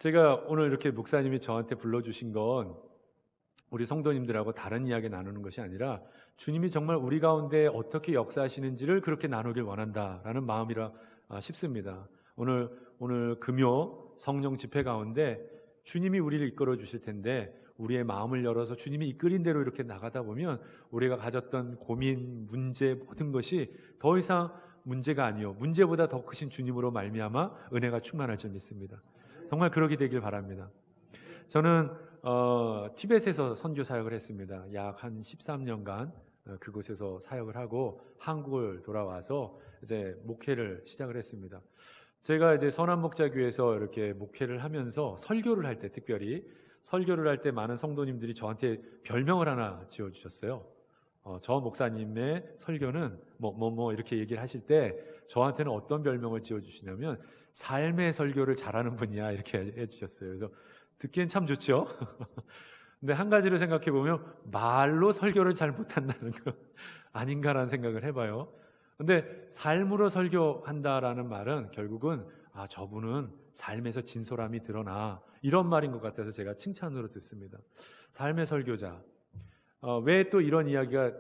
제가 오늘 이렇게 목사님이 저한테 불러주신 건 우리 성도님들하고 다른 이야기 나누는 것이 아니라 주님이 정말 우리 가운데 어떻게 역사하시는지를 그렇게 나누길 원한다라는 마음이라 싶습니다. 오늘 금요 성령 집회 가운데 주님이 우리를 이끌어 주실 텐데 우리의 마음을 열어서 주님이 이끌인 대로 이렇게 나가다 보면 우리가 가졌던 고민, 문제 모든 것이 더 이상 문제가 아니요 문제보다 더 크신 주님으로 말미암아 은혜가 충만할 줄 믿습니다. 정말 그러게 되길 바랍니다. 저는 티벳에서 선교 사역을 했습니다. 약 한 13년간 그곳에서 사역을 하고 한국을 돌아와서 이제 목회를 시작을 했습니다. 제가 이제 선한목자교회에서 이렇게 목회를 하면서 설교를 할 때, 특별히 설교를 할 때 많은 성도님들이 저한테 별명을 하나 지어주셨어요. 저 목사님의 설교는 뭐 이렇게 얘기를 하실 때 저한테는 어떤 별명을 지어주시냐면 삶의 설교를 잘하는 분이야 이렇게 해주셨어요. 그래서 듣기엔 참 좋죠. 근데 한 가지를 생각해 보면 말로 설교를 잘 못한다는 거 아닌가라는 생각을 해봐요. 근데 삶으로 설교한다라는 말은 결국은 저분은 삶에서 진솔함이 드러나 이런 말인 것 같아서 제가 칭찬으로 듣습니다. 삶의 설교자. 왜 또 이런 이야기가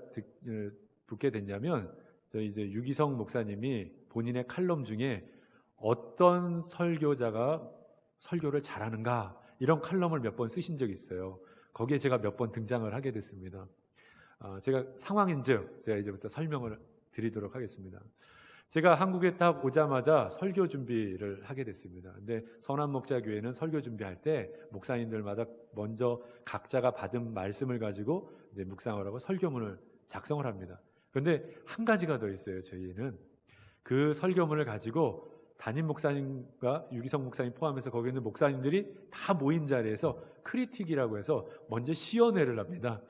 붙게 됐냐면 저희 이제 유기성 목사님이 본인의 칼럼 중에 어떤 설교자가 설교를 잘하는가 이런 칼럼을 몇 번 쓰신 적이 있어요. 거기에 제가 몇 번 등장을 하게 됐습니다. 제가 상황인즉 제가 이제부터 설명을 드리도록 하겠습니다. 제가 한국에 딱 오자마자 설교 준비를 하게 됐습니다. 근데 선한목자교회는 설교 준비할 때 목사님들마다 먼저 각자가 받은 말씀을 가지고 이제 묵상을 하고 설교문을 작성을 합니다. 그런데 한 가지가 더 있어요. 저희는 그 설교문을 가지고 담임 목사님과 유기성 목사님 포함해서 거기 있는 목사님들이 다 모인 자리에서 크리틱이라고 해서 먼저 시연회를 합니다.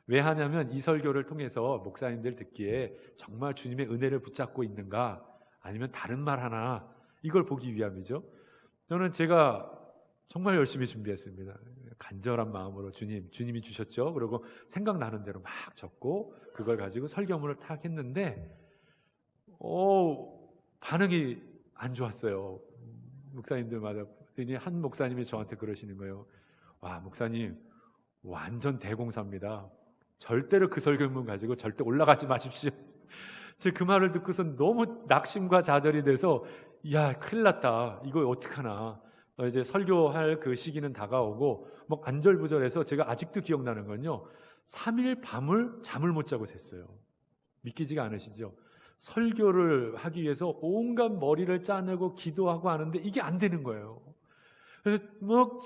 왜 하냐면 이 설교를 통해서 목사님들 듣기에 정말 주님의 은혜를 붙잡고 있는가 아니면 다른 말 하나 이걸 보기 위함이죠. 저는 제가 정말 열심히 준비했습니다. 간절한 마음으로 주님이 주셨죠. 그리고 생각나는 대로 막 적고 그걸 가지고 설교문을 탁 했는데 반응이 안 좋았어요. 목사님들마다. 한 목사님이 저한테 그러시는 거예요. 와, 목사님 완전 대공사입니다. 절대로 그 설교문 가지고 절대 올라가지 마십시오. 제가 그 말을 듣고서 너무 낙심과 좌절이 돼서 야, 큰일 났다. 이거 어떡하나. 이제 설교할 그 시기는 다가오고 막 안절부절해서 제가 아직도 기억나는 건요. 3일 밤을 잠을 못 자고 샜어요. 믿기지가 않으시죠? 설교를 하기 위해서 온갖 머리를 짜내고 기도하고 하는데 이게 안 되는 거예요. 그래서 뭐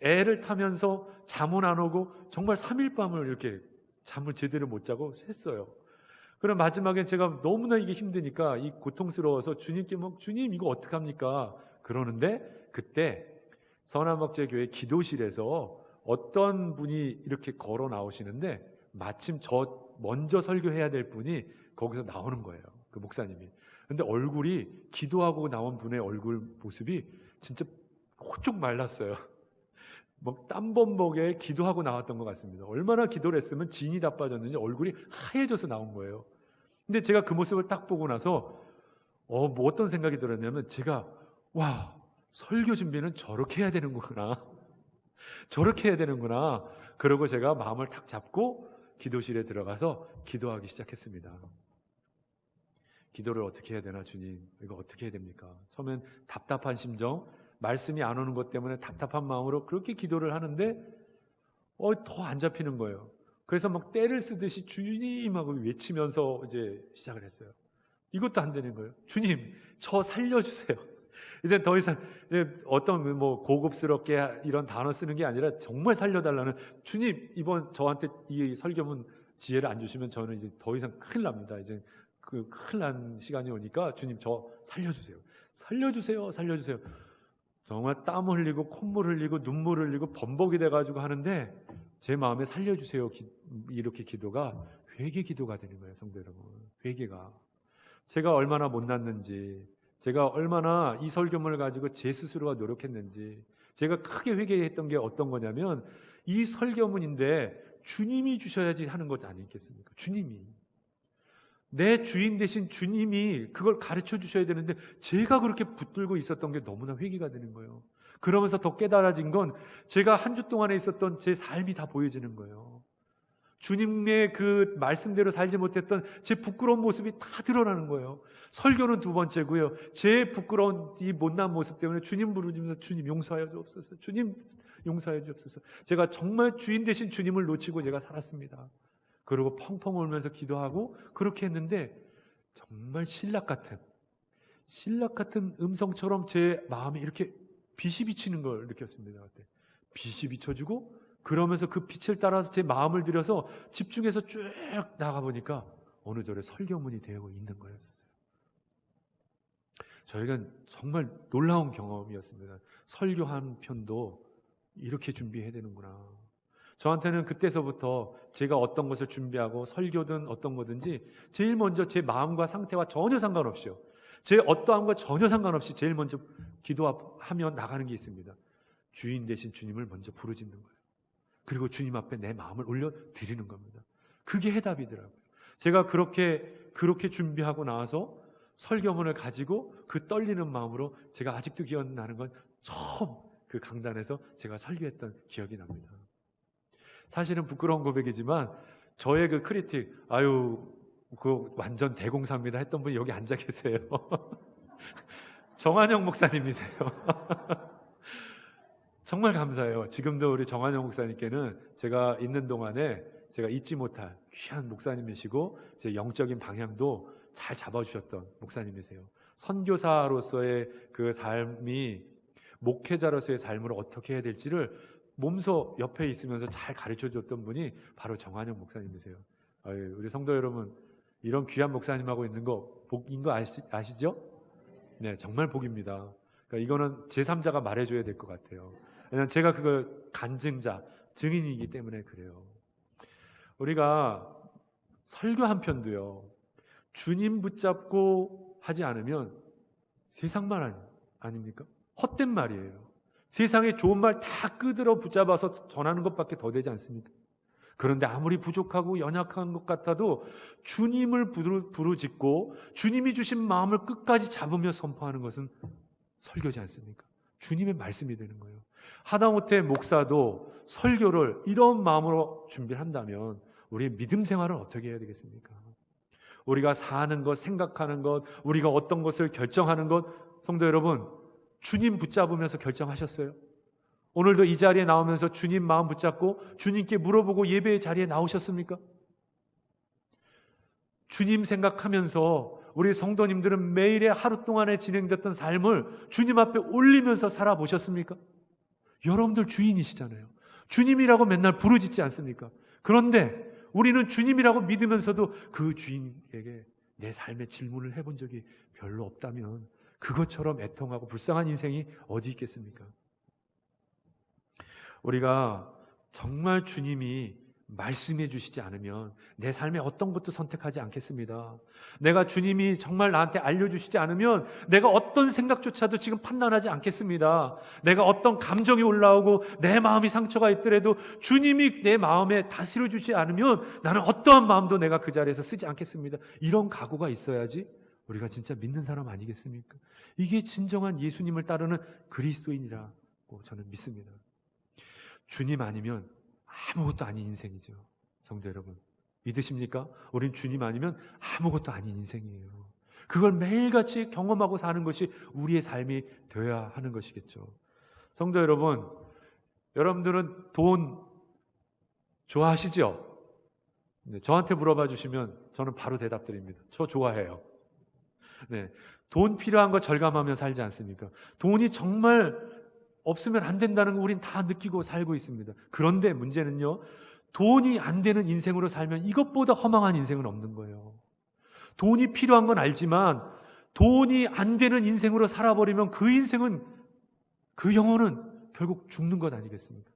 애를 타면서 잠은 안 오고 정말 3일 밤을 이렇게 잠을 제대로 못 자고 샜어요. 그럼 마지막에 제가 너무나 이게 힘드니까 이 고통스러워서 주님께 주님 이거 어떡합니까? 그러는데 그때 선한목자교회 기도실에서 어떤 분이 이렇게 걸어 나오시는데 마침 저 먼저 설교해야 될 분이 거기서 나오는 거예요. 그 목사님이. 근데 얼굴이 기도하고 나온 분의 얼굴 모습이 진짜 호쭉 말랐어요. 뭐 땀범벅에 기도하고 나왔던 것 같습니다. 얼마나 기도를 했으면 진이 다 빠졌는지 얼굴이 하얘져서 나온 거예요. 근데 제가 그 모습을 딱 보고 나서 뭐 어떤 생각이 들었냐면 제가 와, 설교 준비는 저렇게 해야 되는구나. 저렇게 해야 되는구나. 그러고 제가 마음을 탁 잡고 기도실에 들어가서 기도하기 시작했습니다. 기도를 어떻게 해야 되나 주님, 이거 어떻게 해야 됩니까? 처음엔 답답한 심정, 말씀이 안 오는 것 때문에 답답한 마음으로 그렇게 기도를 하는데 더 안 잡히는 거예요. 그래서 막 때를 쓰듯이 주님하고 외치면서 이제 시작을 했어요. 이것도 안 되는 거예요. 주님, 저 살려주세요. 이제 더 이상 어떤 뭐 고급스럽게 이런 단어 쓰는 게 아니라 정말 살려달라는, 주님 이번 저한테 이 설교문 지혜를 안 주시면 저는 이제 더 이상 큰일 납니다. 이제 그 큰일 난 시간이 오니까 주님 저 살려주세요. 살려주세요. 살려주세요. 정말 땀 흘리고 콧물 흘리고 눈물 흘리고 범벅이 돼가지고 하는데 제 마음에 살려주세요 이렇게 기도가 회개 기도가 되는 거예요. 성도 여러분, 회개가 제가 얼마나 못났는지, 제가 얼마나 이 설교문을 가지고 제 스스로가 노력했는지, 제가 크게 회개했던 게 어떤 거냐면 이 설교문인데 주님이 주셔야지 하는 것 아니겠습니까? 주님이, 내 주인 대신 주님이 그걸 가르쳐 주셔야 되는데 제가 그렇게 붙들고 있었던 게 너무나 회개가 되는 거예요. 그러면서 더 깨달아진 건 제가 한 주 동안에 있었던 제 삶이 다 보여지는 거예요. 주님의 그 말씀대로 살지 못했던 제 부끄러운 모습이 다 드러나는 거예요. 설교는 두 번째고요. 제 부끄러운 이 못난 모습 때문에 주님 부르짖으면서 주님 용서하여 주옵소서. 주님 용서하여 주옵소서. 제가 정말 주인 되신 주님을 놓치고 제가 살았습니다. 그리고 펑펑 울면서 기도하고 그렇게 했는데 정말 신락 같은 음성처럼 제 마음에 이렇게 빛이 비치는 걸 느꼈습니다. 그때 빛이 비춰지고 그러면서 그 빛을 따라서 제 마음을 들여서 집중해서 쭉 나가보니까 어느 절에 설교문이 되어 있는 거였어요. 저희가 정말 놀라운 경험이었습니다. 설교 한 편도 이렇게 준비해야 되는구나. 저한테는 그때서부터 제가 어떤 것을 준비하고 설교든 어떤 거든지 제일 먼저 제 마음과 상태와 전혀 상관없이요. 제 어떠함과 전혀 상관없이 제일 먼저 기도하며 나가는 게 있습니다. 주인 되신 주님을 먼저 부르짖는 거예요. 그리고 주님 앞에 내 마음을 올려드리는 겁니다. 그게 해답이더라고요. 제가 그렇게 준비하고 나와서 설교문을 가지고 그 떨리는 마음으로 제가 아직도 기억나는 건 처음 그 강단에서 제가 설교했던 기억이 납니다. 사실은 부끄러운 고백이지만 저의 그 크리틱, 그거 완전 대공사입니다 했던 분이 여기 앉아 계세요. 정한영 목사님이세요. 정말 감사해요. 지금도 우리 정한영 목사님께는 제가 있는 동안에 제가 잊지 못할 귀한 목사님이시고 제 영적인 방향도 잘 잡아주셨던 목사님이세요. 선교사로서의 그 삶이 목회자로서의 삶을 어떻게 해야 될지를 몸소 옆에 있으면서 잘 가르쳐줬던 분이 바로 정한영 목사님이세요. 우리 성도 여러분, 이런 귀한 목사님하고 있는 거 복인 거 아시죠? 네, 정말 복입니다. 그러니까 이거는 제3자가 말해줘야 될 것 같아요. 왜냐하면 제가 그걸 간증자, 증인이기 때문에 그래요. 우리가 설교 한 편도요, 주님 붙잡고 하지 않으면 세상 말 아닙니까? 헛된 말이에요. 세상에 좋은 말 다 끄들어 붙잡아서 전하는 것밖에 더 되지 않습니까? 그런데 아무리 부족하고 연약한 것 같아도 주님을 부르짖고 주님이 주신 마음을 끝까지 잡으며 선포하는 것은 설교지 않습니까? 주님의 말씀이 되는 거예요. 하다못해 목사도 설교를 이런 마음으로 준비를 한다면 우리의 믿음 생활을 어떻게 해야 되겠습니까? 우리가 사는 것, 생각하는 것, 우리가 어떤 것을 결정하는 것, 성도 여러분, 주님 붙잡으면서 결정하셨어요? 오늘도 이 자리에 나오면서 주님 마음 붙잡고 주님께 물어보고 예배의 자리에 나오셨습니까? 주님 생각하면서 우리 성도님들은 매일의 하루 동안에 진행됐던 삶을 주님 앞에 올리면서 살아보셨습니까? 여러분들 주인이시잖아요. 주님이라고 맨날 부르짖지 않습니까? 그런데 우리는 주님이라고 믿으면서도 그 주인에게 내 삶의 질문을 해본 적이 별로 없다면 그것처럼 애통하고 불쌍한 인생이 어디 있겠습니까? 우리가 정말 주님이 말씀해 주시지 않으면 내 삶에 어떤 것도 선택하지 않겠습니다. 내가 주님이 정말 나한테 알려주시지 않으면 내가 어떤 생각조차도 지금 판단하지 않겠습니다. 내가 어떤 감정이 올라오고 내 마음이 상처가 있더라도 주님이 내 마음에 다스려 주지 않으면 나는 어떠한 마음도 내가 그 자리에서 쓰지 않겠습니다. 이런 각오가 있어야지 우리가 진짜 믿는 사람 아니겠습니까? 이게 진정한 예수님을 따르는 그리스도인이라고 저는 믿습니다. 주님 아니면 아무것도 아닌 인생이죠. 성도 여러분, 믿으십니까? 우린 주님 아니면 아무것도 아닌 인생이에요. 그걸 매일같이 경험하고 사는 것이 우리의 삶이 되어야 하는 것이겠죠. 성도 여러분, 여러분들은 돈 좋아하시죠? 네, 저한테 물어봐 주시면 저는 바로 대답 드립니다. 저 좋아해요. 네, 돈 필요한 거 절감하며 살지 않습니까? 돈이 정말 없으면 안 된다는 거 우린 다 느끼고 살고 있습니다. 그런데 문제는요, 돈이 안 되는 인생으로 살면 이것보다 허망한 인생은 없는 거예요. 돈이 필요한 건 알지만 돈이 안 되는 인생으로 살아버리면 그 인생은, 그 영혼은 결국 죽는 것 아니겠습니까?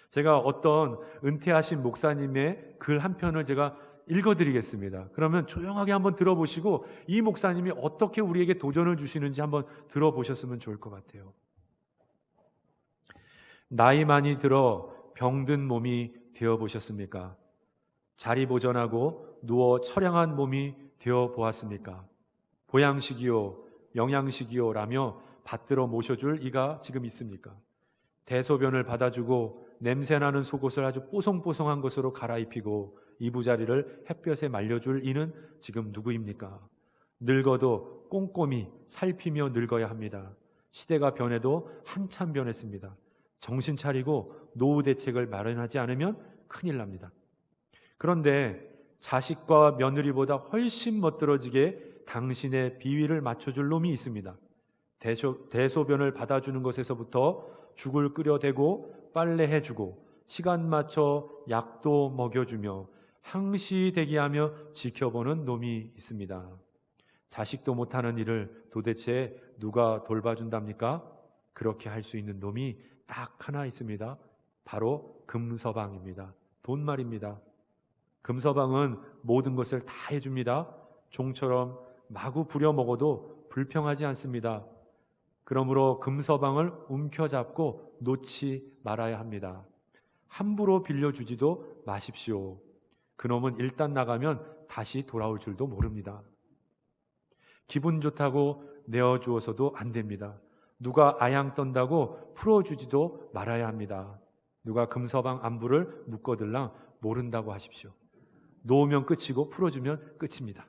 제가 어떤 은퇴하신 목사님의 글 한 편을 제가 읽어드리겠습니다. 그러면 조용하게 한번 들어보시고 이 목사님이 어떻게 우리에게 도전을 주시는지 한번 들어보셨으면 좋을 것 같아요. 나이 많이 들어 병든 몸이 되어보셨습니까? 자리 보전하고 누워 처량한 몸이 되어보았습니까? 보양식이요 영양식이요 라며 받들어 모셔줄 이가 지금 있습니까? 대소변을 받아주고 냄새나는 속옷을 아주 뽀송뽀송한 것으로 갈아입히고 이부자리를 햇볕에 말려줄 이는 지금 누구입니까? 늙어도 꼼꼼히 살피며 늙어야 합니다. 시대가 변해도 한참 변했습니다. 정신 차리고 노후 대책을 마련하지 않으면 큰일 납니다. 그런데 자식과 며느리보다 훨씬 멋들어지게 당신의 비위를 맞춰줄 놈이 있습니다. 대소변을 받아주는 것에서부터 죽을 끓여대고 빨래해주고 시간 맞춰 약도 먹여주며 항시 대기하며 지켜보는 놈이 있습니다. 자식도 못하는 일을 도대체 누가 돌봐준답니까? 그렇게 할 수 있는 놈이 딱 하나 있습니다. 바로 금서방입니다. 돈 말입니다. 금서방은 모든 것을 다 해줍니다. 종처럼 마구 부려먹어도 불평하지 않습니다. 그러므로 금서방을 움켜잡고 놓지 말아야 합니다. 함부로 빌려주지도 마십시오. 그놈은 일단 나가면 다시 돌아올 줄도 모릅니다. 기분 좋다고 내어주어서도 안 됩니다. 누가 아양 떤다고 풀어주지도 말아야 합니다. 누가 금서방 안부를 묻거들랑 모른다고 하십시오. 놓으면 끝이고 풀어주면 끝입니다.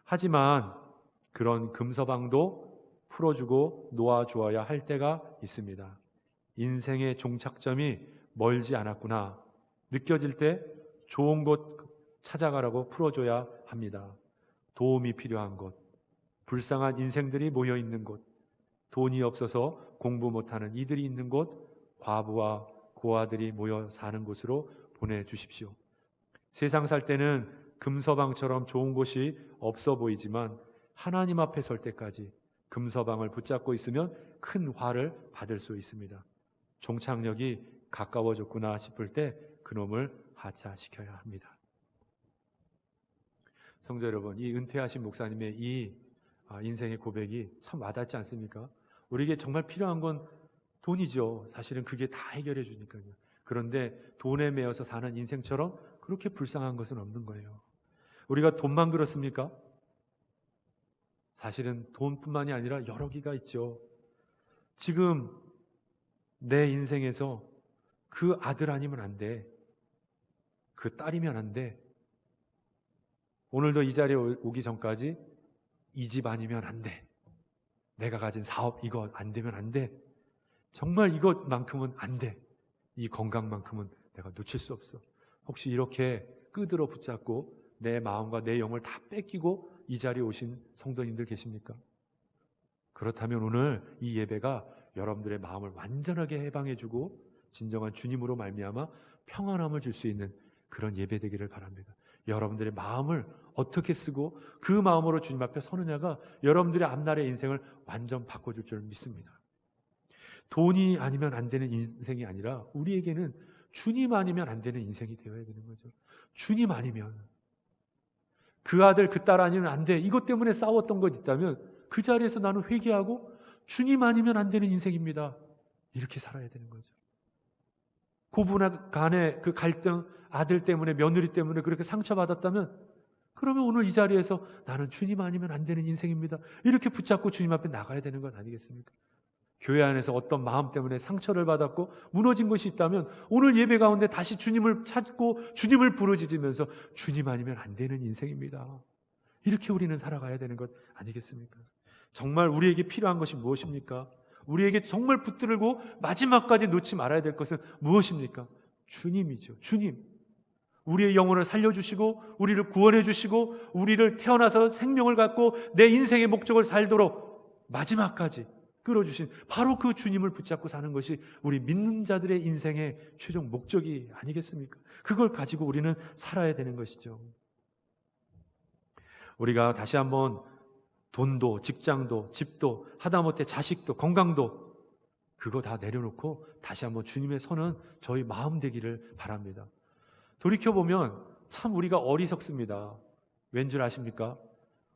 하지만 그런 금서방도 풀어주고 놓아주어야 할 때가 있습니다. 인생의 종착점이 멀지 않았구나 느껴질 때 좋은 곳 찾아가라고 풀어줘야 합니다. 도움이 필요한 곳, 불쌍한 인생들이 모여있는 곳, 돈이 없어서 공부 못하는 이들이 있는 곳, 과부와 고아들이 모여 사는 곳으로 보내주십시오. 세상 살 때는 금서방처럼 좋은 곳이 없어 보이지만 하나님 앞에 설 때까지 금서방을 붙잡고 있으면 큰 화를 받을 수 있습니다. 종착역이 가까워졌구나 싶을 때 그놈을 하차시켜야 합니다. 성도 여러분, 이 은퇴하신 목사님의 이 인생의 고백이 참 와닿지 않습니까? 우리에게 정말 필요한 건 돈이죠. 사실은 그게 다 해결해 주니까요. 그런데 돈에 매여서 사는 인생처럼 그렇게 불쌍한 것은 없는 거예요. 우리가 돈만 그렇습니까? 사실은 돈뿐만이 아니라 여러 개가 있죠. 지금 내 인생에서 그 아들 아니면 안 돼. 그 딸이면 안 돼. 오늘도 이 자리에 오기 전까지 이 집 아니면 안 돼. 내가 가진 사업 이거 안 되면 안 돼. 정말 이것만큼은 안 돼. 이 건강만큼은 내가 놓칠 수 없어. 혹시 이렇게 끄들어 붙잡고 내 마음과 내 영을 다 뺏기고 이 자리에 오신 성도님들 계십니까? 그렇다면 오늘 이 예배가 여러분들의 마음을 완전하게 해방해주고 진정한 주님으로 말미암아 평안함을 줄 수 있는 그런 예배 되기를 바랍니다. 여러분들의 마음을 어떻게 쓰고 그 마음으로 주님 앞에 서느냐가 여러분들의 앞날의 인생을 완전 바꿔줄 줄 믿습니다. 돈이 아니면 안 되는 인생이 아니라 우리에게는 주님 아니면 안 되는 인생이 되어야 되는 거죠. 주님 아니면, 그 아들 그 딸 아니면 안 돼, 이것 때문에 싸웠던 것 있다면 그 자리에서 나는 회개하고 주님 아니면 안 되는 인생입니다, 이렇게 살아야 되는 거죠. 고부나 간의 그 갈등, 아들 때문에 며느리 때문에 그렇게 상처받았다면 그러면 오늘 이 자리에서 나는 주님 아니면 안 되는 인생입니다, 이렇게 붙잡고 주님 앞에 나가야 되는 것 아니겠습니까? 교회 안에서 어떤 마음 때문에 상처를 받았고 무너진 것이 있다면 오늘 예배 가운데 다시 주님을 찾고 주님을 부르짖으면서 주님 아니면 안 되는 인생입니다, 이렇게 우리는 살아가야 되는 것 아니겠습니까? 정말 우리에게 필요한 것이 무엇입니까? 우리에게 정말 붙들고 마지막까지 놓지 말아야 될 것은 무엇입니까? 주님이죠. 주님. 우리의 영혼을 살려주시고 우리를 구원해 주시고 우리를 태어나서 생명을 갖고 내 인생의 목적을 살도록 마지막까지 끌어주신 바로 그 주님을 붙잡고 사는 것이 우리 믿는 자들의 인생의 최종 목적이 아니겠습니까? 그걸 가지고 우리는 살아야 되는 것이죠. 우리가 다시 한번 돈도 직장도 집도 하다못해 자식도 건강도 그거 다 내려놓고 다시 한번 주님의 손은 저희 마음 되기를 바랍니다. 돌이켜보면 참 우리가 어리석습니다. 왠 줄 아십니까?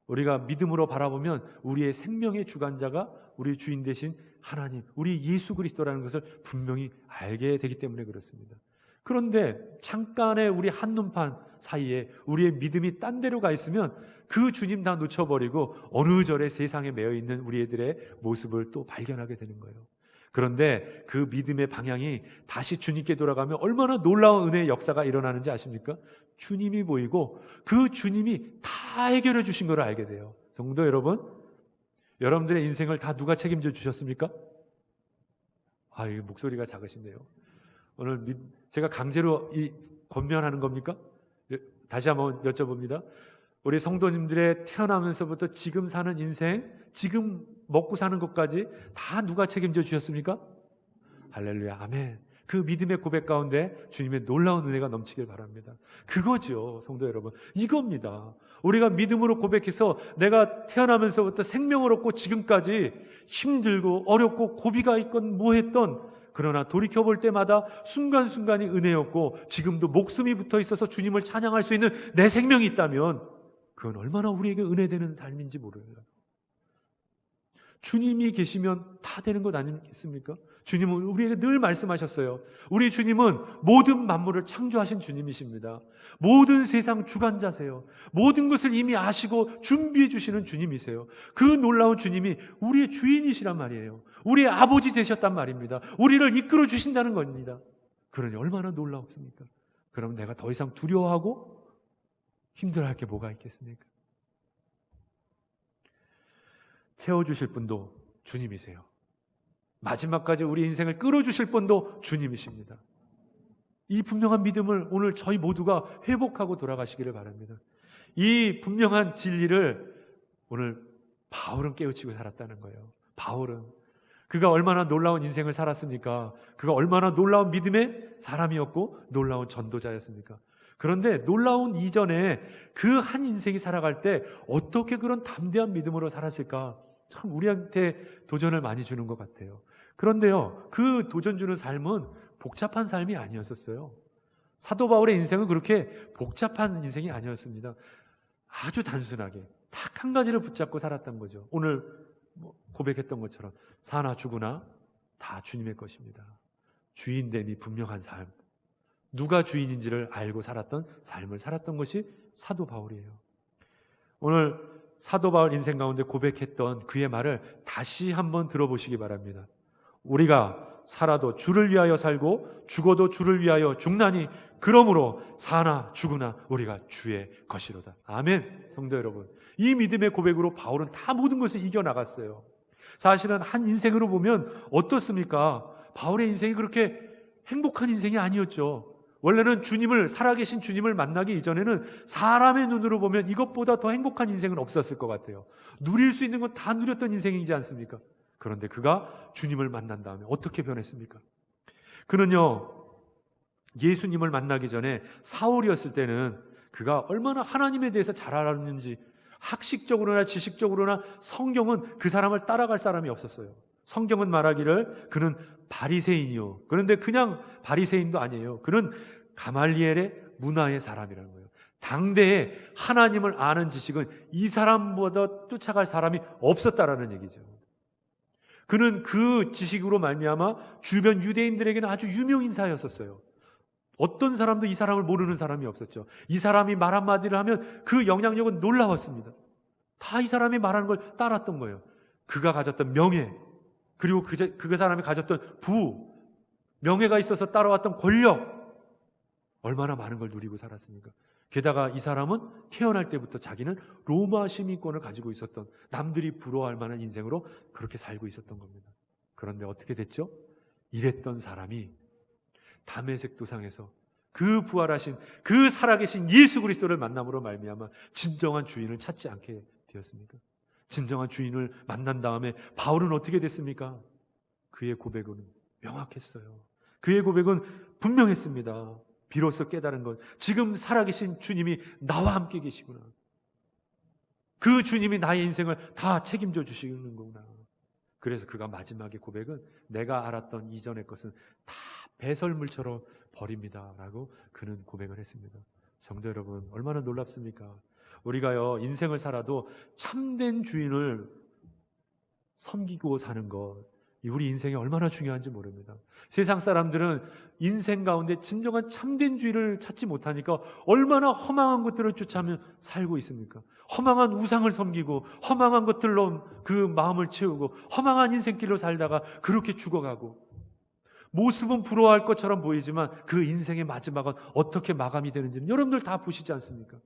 우리가 믿음으로 바라보면 우리의 생명의 주관자가 우리 주인 되신 하나님, 우리 예수 그리스도라는 것을 분명히 알게 되기 때문에 그렇습니다. 그런데 잠깐의 우리 한눈판 사이에 우리의 믿음이 딴 데로 가 있으면 그 주님 다 놓쳐버리고 어느 절에 세상에 매여 있는 우리 애들의 모습을 또 발견하게 되는 거예요. 그런데 그 믿음의 방향이 다시 주님께 돌아가면 얼마나 놀라운 은혜의 역사가 일어나는지 아십니까? 주님이 보이고 그 주님이 다 해결해 주신 걸 알게 돼요. 성도 여러분, 여러분들의 인생을 다 누가 책임져 주셨습니까? 이 목소리가 작으신데요. 오늘 제가 강제로 권면하는 겁니까? 다시 한번 여쭤봅니다. 우리 성도님들의 태어나면서부터 지금 사는 인생, 지금 먹고 사는 것까지 다 누가 책임져 주셨습니까? 할렐루야, 아멘. 그 믿음의 고백 가운데 주님의 놀라운 은혜가 넘치길 바랍니다. 그거죠, 성도 여러분. 이겁니다. 우리가 믿음으로 고백해서 내가 태어나면서부터 생명을 얻고 지금까지 힘들고 어렵고 고비가 있건 뭐했던, 그러나 돌이켜볼 때마다 순간순간이 은혜였고 지금도 목숨이 붙어 있어서 주님을 찬양할 수 있는 내 생명이 있다면 그건 얼마나 우리에게 은혜되는 삶인지 모르요. 주님이 계시면 다 되는 것 아니겠습니까? 주님은 우리에게 늘 말씀하셨어요. 우리 주님은 모든 만물을 창조하신 주님이십니다. 모든 세상 주관자세요. 모든 것을 이미 아시고 준비해 주시는 주님이세요. 그 놀라운 주님이 우리의 주인이시란 말이에요. 우리의 아버지 되셨단 말입니다. 우리를 이끌어 주신다는 겁니다. 그러니 얼마나 놀라웠습니까? 그럼 내가 더 이상 두려워하고 힘들어할 게 뭐가 있겠습니까? 채워주실 분도 주님이세요. 마지막까지 우리 인생을 끌어주실 분도 주님이십니다. 이 분명한 믿음을 오늘 저희 모두가 회복하고 돌아가시기를 바랍니다. 이 분명한 진리를 오늘 바울은 깨우치고 살았다는 거예요. 바울은 그가 얼마나 놀라운 인생을 살았습니까? 그가 얼마나 놀라운 믿음의 사람이었고 놀라운 전도자였습니까? 그런데 놀라운 이전에 그 한 인생이 살아갈 때 어떻게 그런 담대한 믿음으로 살았을까? 참 우리한테 도전을 많이 주는 것 같아요. 그런데요, 그 도전 주는 삶은 복잡한 삶이 아니었었어요. 사도 바울의 인생은 그렇게 복잡한 인생이 아니었습니다. 아주 단순하게 딱 한 가지를 붙잡고 살았던 거죠. 오늘 고백했던 것처럼 사나 죽으나 다 주님의 것입니다. 주인됨이 분명한 삶, 누가 주인인지를 알고 살았던 삶을 살았던 것이 사도 바울이에요. 오늘 사도 바울 인생 가운데 고백했던 그의 말을 다시 한번 들어보시기 바랍니다. 우리가 살아도 주를 위하여 살고 죽어도 주를 위하여 죽나니 그러므로 사나 죽으나 우리가 주의 것이로다. 아멘. 성도 여러분, 이 믿음의 고백으로 바울은 다 모든 것을 이겨나갔어요. 사실은 한 인생으로 보면 어떻습니까? 바울의 인생이 그렇게 행복한 인생이 아니었죠. 원래는 살아계신 주님을 만나기 이전에는 사람의 눈으로 보면 이것보다 더 행복한 인생은 없었을 것 같아요. 누릴 수 있는 건 다 누렸던 인생이지 않습니까? 그런데 그가 주님을 만난 다음에 어떻게 변했습니까? 그는요, 예수님을 만나기 전에 사울이었을 때는 그가 얼마나 하나님에 대해서 잘 알았는지 학식적으로나 지식적으로나 성경은 그 사람을 따라갈 사람이 없었어요. 성경은 말하기를 그는 바리새인이요. 그런데 그냥 바리새인도 아니에요. 그는 가말리엘의 문화의 사람이라는 거예요. 당대에 하나님을 아는 지식은 이 사람보다 쫓아갈 사람이 없었다라는 얘기죠. 그는 그 지식으로 말미암아 주변 유대인들에게는 아주 유명 인사였었어요. 어떤 사람도 이 사람을 모르는 사람이 없었죠. 이 사람이 말 한마디를 하면 그 영향력은 놀라웠습니다. 다 이 사람이 말하는 걸 따랐던 거예요. 그가 가졌던 명예, 그리고 그 사람이 가졌던 명예가 있어서 따라왔던 권력, 얼마나 많은 걸 누리고 살았습니까? 게다가 이 사람은 태어날 때부터 자기는 로마 시민권을 가지고 있었던, 남들이 부러워할 만한 인생으로 그렇게 살고 있었던 겁니다. 그런데 어떻게 됐죠? 이랬던 사람이 다메섹 도상에서 그 부활하신, 그 살아계신 예수 그리스도를 만남으로 말미암아 진정한 주인을 찾지 않게 되었습니까? 진정한 주인을 만난 다음에 바울은 어떻게 됐습니까? 그의 고백은 명확했어요. 그의 고백은 분명했습니다. 비로소 깨달은 것, 지금 살아계신 주님이 나와 함께 계시구나. 그 주님이 나의 인생을 다 책임져 주시는 거구나. 그래서 그가 마지막에 고백은 내가 알았던 이전의 것은 다 배설물처럼 버립니다 라고 그는 고백을 했습니다. 성도 여러분, 얼마나 놀랍습니까? 우리가요, 인생을 살아도 참된 주인을 섬기고 사는 것, 우리 인생이 얼마나 중요한지 모릅니다. 세상 사람들은 인생 가운데 진정한 참된 주의를 찾지 못하니까 얼마나 허망한 것들을 쫓아며 살고 있습니까? 허망한 우상을 섬기고 허망한 것들로 그 마음을 채우고 허망한 인생길로 살다가 그렇게 죽어가고, 모습은 부러워할 것처럼 보이지만 그 인생의 마지막은 어떻게 마감이 되는지는 여러분들 다 보시지 않습니까?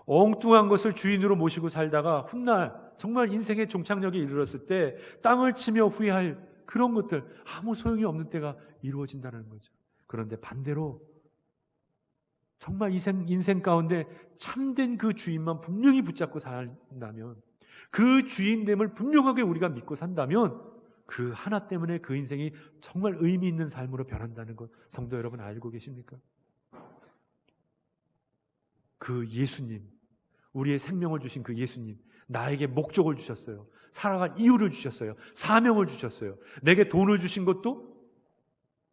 엉뚱한 것을 주인으로 모시고 살다가 훗날 정말 인생의 종착역에 이르렀을 때 땅을 치며 후회할 그런 것들, 아무 소용이 없는 때가 이루어진다는 거죠. 그런데 반대로 정말 인생 가운데 참된 그 주인만 분명히 붙잡고 산다면, 그 주인됨을 분명하게 우리가 믿고 산다면 그 하나 때문에 그 인생이 정말 의미 있는 삶으로 변한다는 것, 성도 여러분 알고 계십니까? 그 예수님, 우리의 생명을 주신 그 예수님, 나에게 목적을 주셨어요. 살아갈 이유를 주셨어요. 사명을 주셨어요. 내게 돈을 주신 것도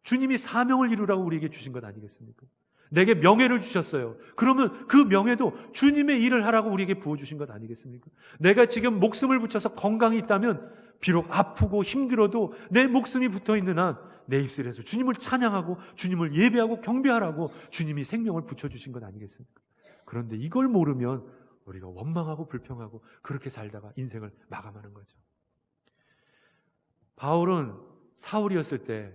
주님이 사명을 이루라고 우리에게 주신 것 아니겠습니까? 내게 명예를 주셨어요. 그러면 그 명예도 주님의 일을 하라고 우리에게 부어주신 것 아니겠습니까? 내가 지금 목숨을 붙여서 건강이 있다면 비록 아프고 힘들어도 내 목숨이 붙어있는 한 내 입술에서 주님을 찬양하고 주님을 예배하고 경배하라고 주님이 생명을 붙여주신 것 아니겠습니까? 그런데 이걸 모르면 우리가 원망하고 불평하고 그렇게 살다가 인생을 마감하는 거죠. 바울은 사울이었을 때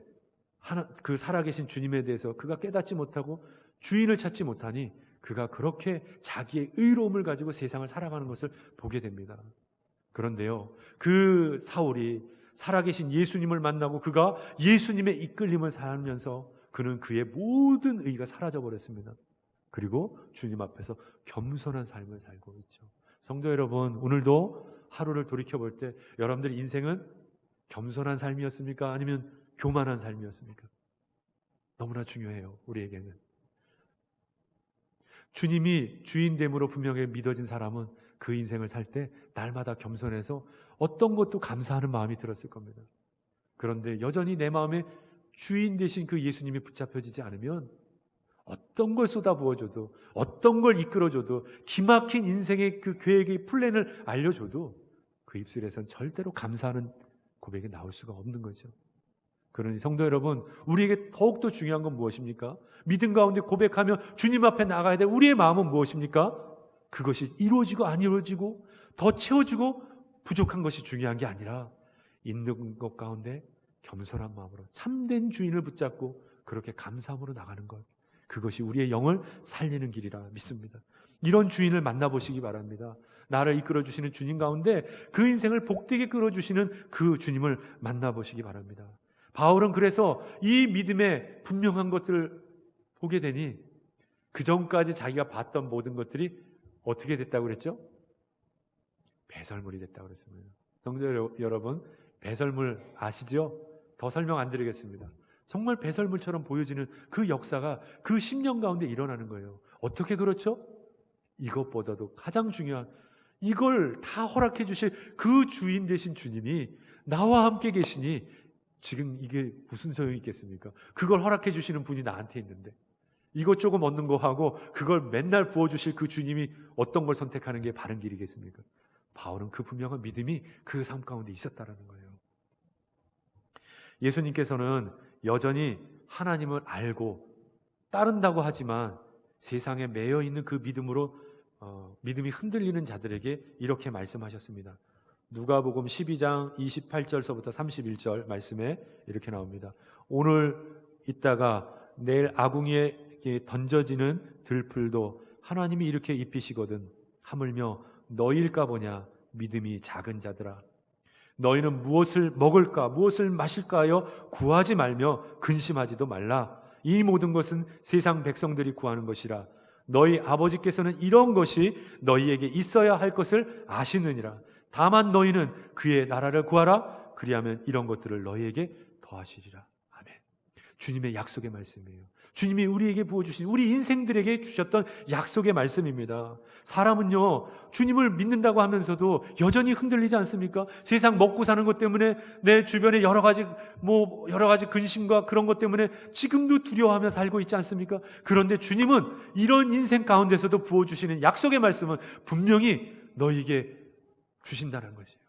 그 살아계신 주님에 대해서 그가 깨닫지 못하고 주인을 찾지 못하니 그가 그렇게 자기의 의로움을 가지고 세상을 살아가는 것을 보게 됩니다. 그런데요, 그 사울이 살아계신 예수님을 만나고 그가 예수님의 이끌림을 살면서 그는 그의 모든 의가 사라져버렸습니다. 그리고 주님 앞에서 겸손한 삶을 살고 있죠. 성도 여러분, 오늘도 하루를 돌이켜볼 때 여러분들의 인생은 겸손한 삶이었습니까? 아니면 교만한 삶이었습니까? 너무나 중요해요, 우리에게는. 주님이 주인됨으로 분명히 믿어진 사람은 그 인생을 살 때 날마다 겸손해서 어떤 것도 감사하는 마음이 들었을 겁니다. 그런데 여전히 내 마음에 주인 되신 그 예수님이 붙잡혀지지 않으면 어떤 걸 쏟아부어줘도, 어떤 걸 이끌어줘도, 기막힌 인생의 그 계획의 플랜을 알려줘도 그 입술에선 절대로 감사하는 고백이 나올 수가 없는 거죠. 그러니 성도 여러분, 우리에게 더욱더 중요한 건 무엇입니까? 믿음 가운데 고백하며 주님 앞에 나가야 될 우리의 마음은 무엇입니까? 그것이 이루어지고 안 이루어지고 더 채워지고 부족한 것이 중요한 게 아니라 있는 것 가운데 겸손한 마음으로 참된 주인을 붙잡고 그렇게 감사함으로 나가는 것, 그것이 우리의 영을 살리는 길이라 믿습니다. 이런 주인을 만나보시기 바랍니다. 나를 이끌어주시는 주님 가운데 그 인생을 복되게 끌어주시는 그 주님을 만나보시기 바랍니다. 바울은 그래서 이 믿음의 분명한 것들을 보게 되니 그 전까지 자기가 봤던 모든 것들이 어떻게 됐다고 그랬죠? 배설물이 됐다고 그랬습니다. 성도 여러분, 배설물 아시죠? 더 설명 안 드리겠습니다. 정말 배설물처럼 보여지는 그 역사가 그 10년 가운데 일어나는 거예요. 어떻게 그렇죠? 이것보다도 가장 중요한, 이걸 다 허락해 주실 그 주인 되신 주님이 나와 함께 계시니 지금 이게 무슨 소용이 있겠습니까? 그걸 허락해 주시는 분이 나한테 있는데 이것 조금 얻는 거 하고 그걸 맨날 부어주실 그 주님이 어떤 걸 선택하는 게 바른 길이겠습니까? 바울은 그 분명한 믿음이 그 삶 가운데 있었다는 거예요. 예수님께서는 여전히 하나님을 알고 따른다고 하지만 세상에 매여 있는 그 믿음으로 믿음이 흔들리는 자들에게 이렇게 말씀하셨습니다. 누가복음 12장 28절서부터 31절 말씀에 이렇게 나옵니다. 오늘 있다가 내일 아궁이에 던져지는 들풀도 하나님이 이렇게 입히시거든 하물며 너희일까 보냐 믿음이 작은 자들아. 너희는 무엇을 먹을까 무엇을 마실까 하여 구하지 말며 근심하지도 말라. 이 모든 것은 세상 백성들이 구하는 것이라. 너희 아버지께서는 이런 것이 너희에게 있어야 할 것을 아시느니라. 다만 너희는 그의 나라를 구하라. 그리하면 이런 것들을 너희에게 더하시리라. 아멘. 주님의 약속의 말씀이에요. 주님이 우리에게 부어주신, 우리 인생들에게 주셨던 약속의 말씀입니다. 사람은요, 주님을 믿는다고 하면서도 여전히 흔들리지 않습니까? 세상 먹고 사는 것 때문에 내 주변에 여러 가지 근심과 그런 것 때문에 지금도 두려워하며 살고 있지 않습니까? 그런데 주님은 이런 인생 가운데서도 부어주시는 약속의 말씀은 분명히 너희에게 주신다는 것이에요.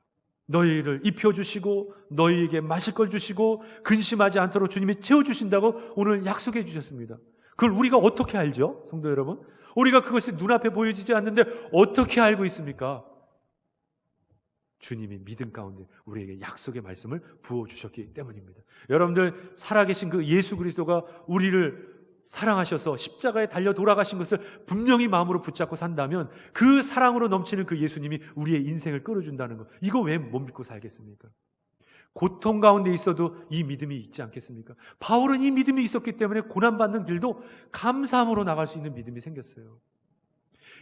너희를 입혀주시고 너희에게 마실 걸 주시고 근심하지 않도록 주님이 채워주신다고 오늘 약속해 주셨습니다. 그걸 우리가 어떻게 알죠? 성도 여러분, 우리가 그것이 눈앞에 보여지지 않는데 어떻게 알고 있습니까? 주님이 믿음 가운데 우리에게 약속의 말씀을 부어주셨기 때문입니다. 여러분들, 살아계신 그 예수 그리스도가 우리를 사랑하셔서 십자가에 달려 돌아가신 것을 분명히 마음으로 붙잡고 산다면 그 사랑으로 넘치는 그 예수님이 우리의 인생을 끌어준다는 것, 이거 왜 못 믿고 살겠습니까? 고통 가운데 있어도 이 믿음이 있지 않겠습니까? 바울은 이 믿음이 있었기 때문에 고난받는 길도 감사함으로 나갈 수 있는 믿음이 생겼어요.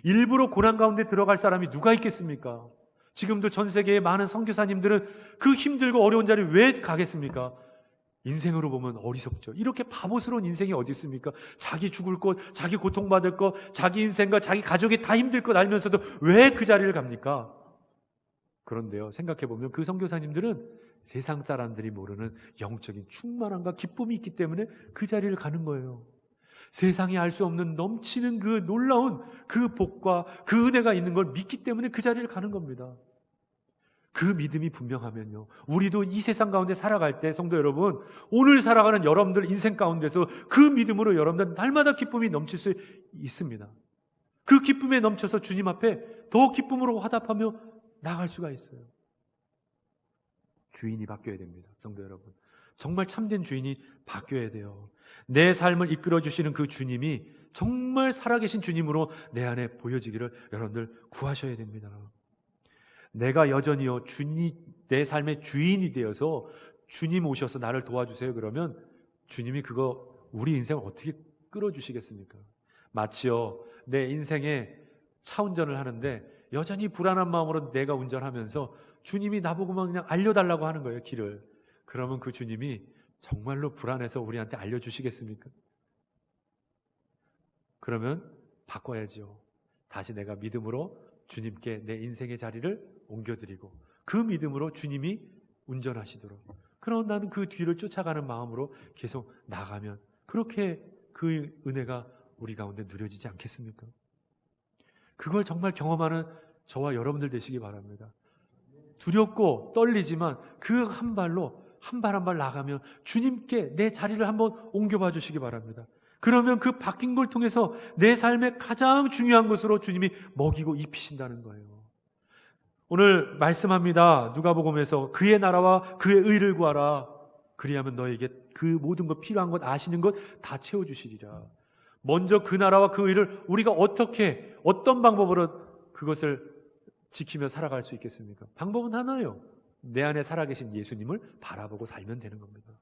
일부러 고난 가운데 들어갈 사람이 누가 있겠습니까? 지금도 전 세계의 많은 선교사님들은 그 힘들고 어려운 자리에 왜 가겠습니까? 인생으로 보면 어리석죠. 이렇게 바보스러운 인생이 어디 있습니까? 자기 죽을 것, 자기 고통받을 것, 자기 인생과 자기 가족이 다 힘들 것 알면서도 왜 그 자리를 갑니까? 그런데요, 생각해보면 그 선교사님들은 세상 사람들이 모르는 영적인 충만함과 기쁨이 있기 때문에 그 자리를 가는 거예요. 세상이 알 수 없는 넘치는 그 놀라운 그 복과 그 은혜가 있는 걸 믿기 때문에 그 자리를 가는 겁니다. 그 믿음이 분명하면요, 우리도 이 세상 가운데 살아갈 때, 성도 여러분, 오늘 살아가는 여러분들 인생 가운데서 그 믿음으로 여러분들 날마다 기쁨이 넘칠 수 있습니다. 그 기쁨에 넘쳐서 주님 앞에 더 기쁨으로 화답하며 나갈 수가 있어요. 주인이 바뀌어야 됩니다. 성도 여러분, 정말 참된 주인이 바뀌어야 돼요. 내 삶을 이끌어주시는 그 주님이 정말 살아계신 주님으로 내 안에 보여지기를 여러분들 구하셔야 됩니다. 내가 여전히요, 내 삶의 주인이 되어서 주님 오셔서 나를 도와주세요 그러면 주님이 그거 우리 인생을 어떻게 끌어주시겠습니까? 마치요, 내 인생에 차 운전을 하는데 여전히 불안한 마음으로 내가 운전하면서 주님이 나보고만 그냥 알려달라고 하는 거예요, 길을. 그러면 그 주님이 정말로 불안해서 우리한테 알려주시겠습니까? 그러면 바꿔야죠. 다시 내가 믿음으로 주님께 내 인생의 자리를 옮겨드리고 그 믿음으로 주님이 운전하시도록, 그럼 나는 그 뒤를 쫓아가는 마음으로 계속 나가면 그렇게 그 은혜가 우리 가운데 누려지지 않겠습니까? 그걸 정말 경험하는 저와 여러분들 되시기 바랍니다. 두렵고 떨리지만 그 한 발로 한 발 한 발 나가면 주님께 내 자리를 한번 옮겨봐 주시기 바랍니다. 그러면 그 바뀐 걸 통해서 내 삶의 가장 중요한 것으로 주님이 먹이고 입히신다는 거예요. 오늘 말씀합니다. 누가복음에서 그의 나라와 그의 의를 구하라. 그리하면 너에게 그 모든 것, 필요한 것, 아시는 것 다 채워주시리라. 먼저 그 나라와 그 의를 우리가 어떻게, 어떤 방법으로 그것을 지키며 살아갈 수 있겠습니까? 방법은 하나예요. 내 안에 살아계신 예수님을 바라보고 살면 되는 겁니다.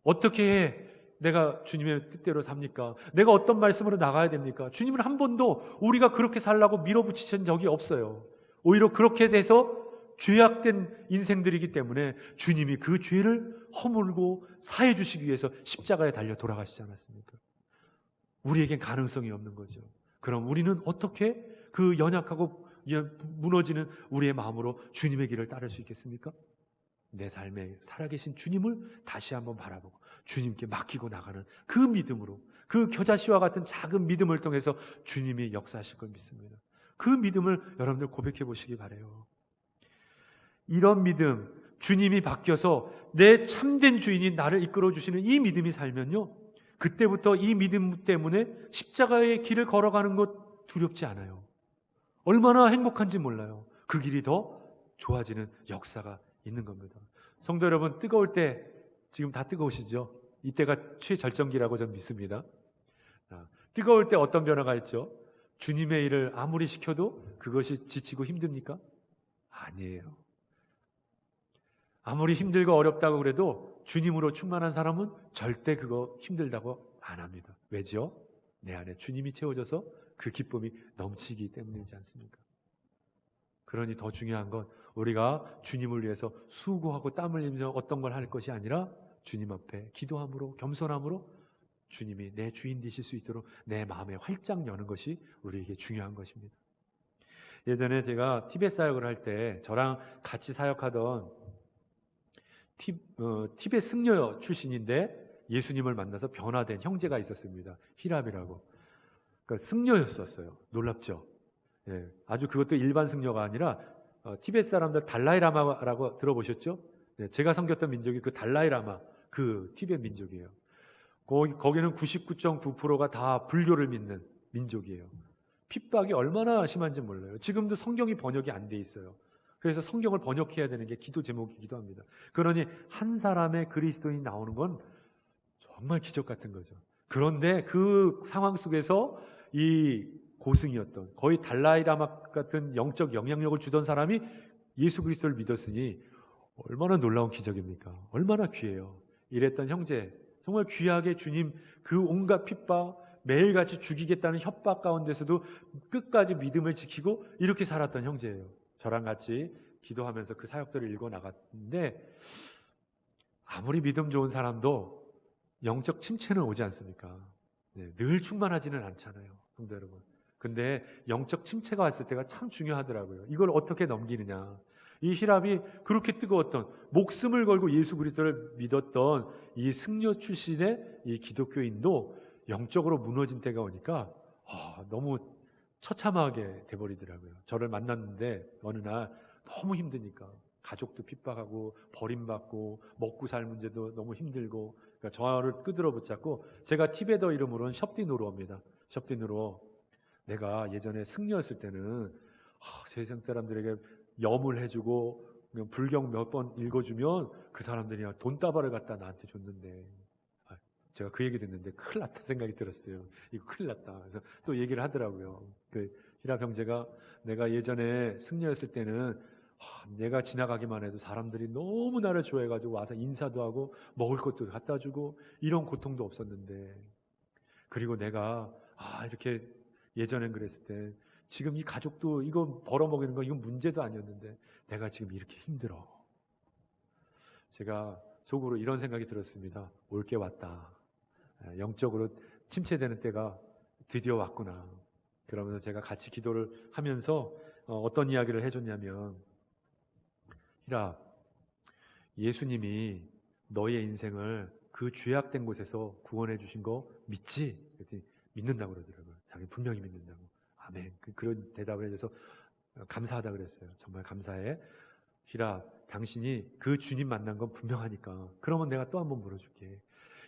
어떻게 해 내가 주님의 뜻대로 삽니까? 내가 어떤 말씀으로 나가야 됩니까? 주님은 한 번도 우리가 그렇게 살라고 밀어붙이신 적이 없어요. 오히려 그렇게 돼서 죄악된 인생들이기 때문에 주님이 그 죄를 허물고 사해 주시기 위해서 십자가에 달려 돌아가시지 않았습니까? 우리에겐 가능성이 없는 거죠. 그럼 우리는 어떻게 그 연약하고 무너지는 우리의 마음으로 주님의 길을 따를 수 있겠습니까? 내 삶에 살아계신 주님을 다시 한번 바라보고 주님께 맡기고 나가는 그 믿음으로, 그 겨자씨와 같은 작은 믿음을 통해서 주님이 역사하실 걸 믿습니다. 그 믿음을 여러분들 고백해 보시기 바라요. 이런 믿음, 주님이 바뀌어서 내 참된 주인이 나를 이끌어 주시는 이 믿음이 살면요, 그때부터 이 믿음 때문에 십자가의 길을 걸어가는 것 두렵지 않아요. 얼마나 행복한지 몰라요. 그 길이 더 좋아지는 역사가 있는 겁니다. 성도 여러분, 뜨거울 때 지금 다 뜨거우시죠? 이때가 최절정기라고 저는 믿습니다. 뜨거울 때 어떤 변화가 있죠? 주님의 일을 아무리 시켜도 그것이 지치고 힘듭니까? 아니에요. 아무리 힘들고 어렵다고 그래도 주님으로 충만한 사람은 절대 그거 힘들다고 안 합니다. 왜죠? 내 안에 주님이 채워져서 그 기쁨이 넘치기 때문이지 않습니까? 그러니 더 중요한 건 우리가 주님을 위해서 수고하고 땀 흘리면서 어떤 걸 할 것이 아니라 주님 앞에 기도함으로, 겸손함으로 주님이 내 주인 되실 수 있도록 내 마음에 활짝 여는 것이 우리에게 중요한 것입니다. 예전에 제가 티벳 사역을 할 때 저랑 같이 사역하던 티벳 승려 출신인데 예수님을 만나서 변화된 형제가 있었습니다. 히랍이라고. 그러니까 승려였었어요. 놀랍죠? 예, 아주 그것도 일반 승려가 아니라 티베트 사람들 달라이라마라고 들어보셨죠? 네, 제가 섬겼던 민족이 그 달라이라마, 그 티베트 민족이에요. 거기는 99.9%가 다 불교를 믿는 민족이에요. 핍박이 얼마나 심한지 몰라요. 지금도 성경이 번역이 안 돼 있어요. 그래서 성경을 번역해야 되는 게 기도 제목이기도 합니다. 그러니 한 사람의 그리스도인이 나오는 건 정말 기적 같은 거죠. 그런데 그 상황 속에서 이 고승이었던, 거의 달라이라마 같은 영적 영향력을 주던 사람이 예수 그리스도를 믿었으니 얼마나 놀라운 기적입니까? 얼마나 귀해요. 이랬던 형제, 정말 귀하게 주님 그 온갖 핍박, 매일같이 죽이겠다는 협박 가운데서도 끝까지 믿음을 지키고 이렇게 살았던 형제예요. 저랑 같이 기도하면서 그 사역들을 읽어 나갔는데, 아무리 믿음 좋은 사람도 영적 침체는 오지 않습니까? 네, 늘 충만하지는 않잖아요, 성도 여러분. 근데 영적 침체가 왔을 때가 참 중요하더라고요. 이걸 어떻게 넘기느냐. 이 히랍이 그렇게 뜨거웠던, 목숨을 걸고 예수 그리스도를 믿었던 이 승려 출신의 이 기독교인도 영적으로 무너진 때가 오니까 너무 처참하게 돼버리더라고요. 저를 만났는데 어느 날 너무 힘드니까, 가족도 핍박하고 버림받고 먹고 살 문제도 너무 힘들고, 그러니까 저를 끄드러 붙잡고, 제가 티베터 이름으로는 섭디누로입니다. 섭디누로. 내가 예전에 승려였을 때는 세상 사람들에게 염을 해주고 그냥 불경 몇 번 읽어주면 그 사람들이 돈다발을 갖다 나한테 줬는데, 제가 그 얘기 듣는데 큰일 났다 생각이 들었어요. 이거 큰일 났다. 그래서 또 얘기를 하더라고요. 그 히랍 형제가, 내가 예전에 승려였을 때는 내가 지나가기만 해도 사람들이 너무 나를 좋아해가지고 와서 인사도 하고 먹을 것도 갖다 주고 이런 고통도 없었는데, 그리고 내가 이렇게 예전엔 그랬을 때 지금 이 가족도 이거 벌어먹이는 거 이건 문제도 아니었는데 내가 지금 이렇게 힘들어. 제가 속으로 이런 생각이 들었습니다. 올 게 왔다. 영적으로 침체되는 때가 드디어 왔구나. 그러면서 제가 같이 기도를 하면서 어떤 이야기를 해줬냐면, 히랍, 예수님이 너의 인생을 그 죄악된 곳에서 구원해 주신 거 믿지? 그랬더니 믿는다고 그러더라고요. 자기 분명히 믿는다고. 아멘. 그런 대답을 해줘서 감사하다 그랬어요. 정말 감사해. 히랍, 당신이 그 주님 만난 건 분명하니까. 그러면 내가 또 한번 물어줄게.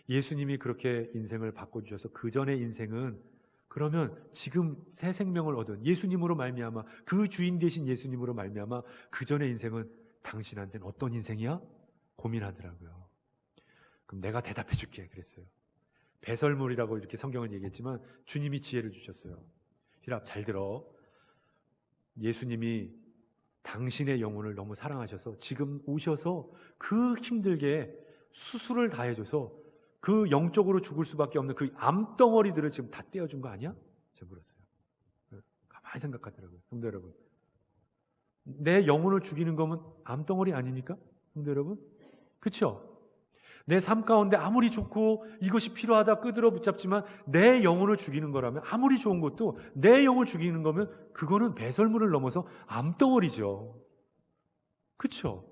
예수님이 그렇게 인생을 바꿔주셔서 그 전의 인생은, 그러면 지금 새 생명을 얻은 예수님으로 말미암아, 그 주인 되신 예수님으로 말미암아 그 전의 인생은 당신한테는 어떤 인생이야? 고민하더라고요. 그럼 내가 대답해 줄게 그랬어요. 배설물이라고 이렇게 성경은 얘기했지만 주님이 지혜를 주셨어요. 히랍, 잘 들어. 예수님이 당신의 영혼을 너무 사랑하셔서 지금 오셔서 그 힘들게 수술을 다 해줘서 그 영적으로 죽을 수밖에 없는 그 암덩어리들을 지금 다 떼어준 거 아니야? 제가 물었어요. 가만히 생각하더라고요. 성도 여러분, 내 영혼을 죽이는 거면 암덩어리 아닙니까? 성도 여러분, 그렇죠? 내 삶 가운데 아무리 좋고 이것이 필요하다 끄드러 붙잡지만 내 영혼을 죽이는 거라면, 아무리 좋은 것도 내 영을 죽이는 거면 그거는 배설물을 넘어서 암덩어리죠. 그렇죠?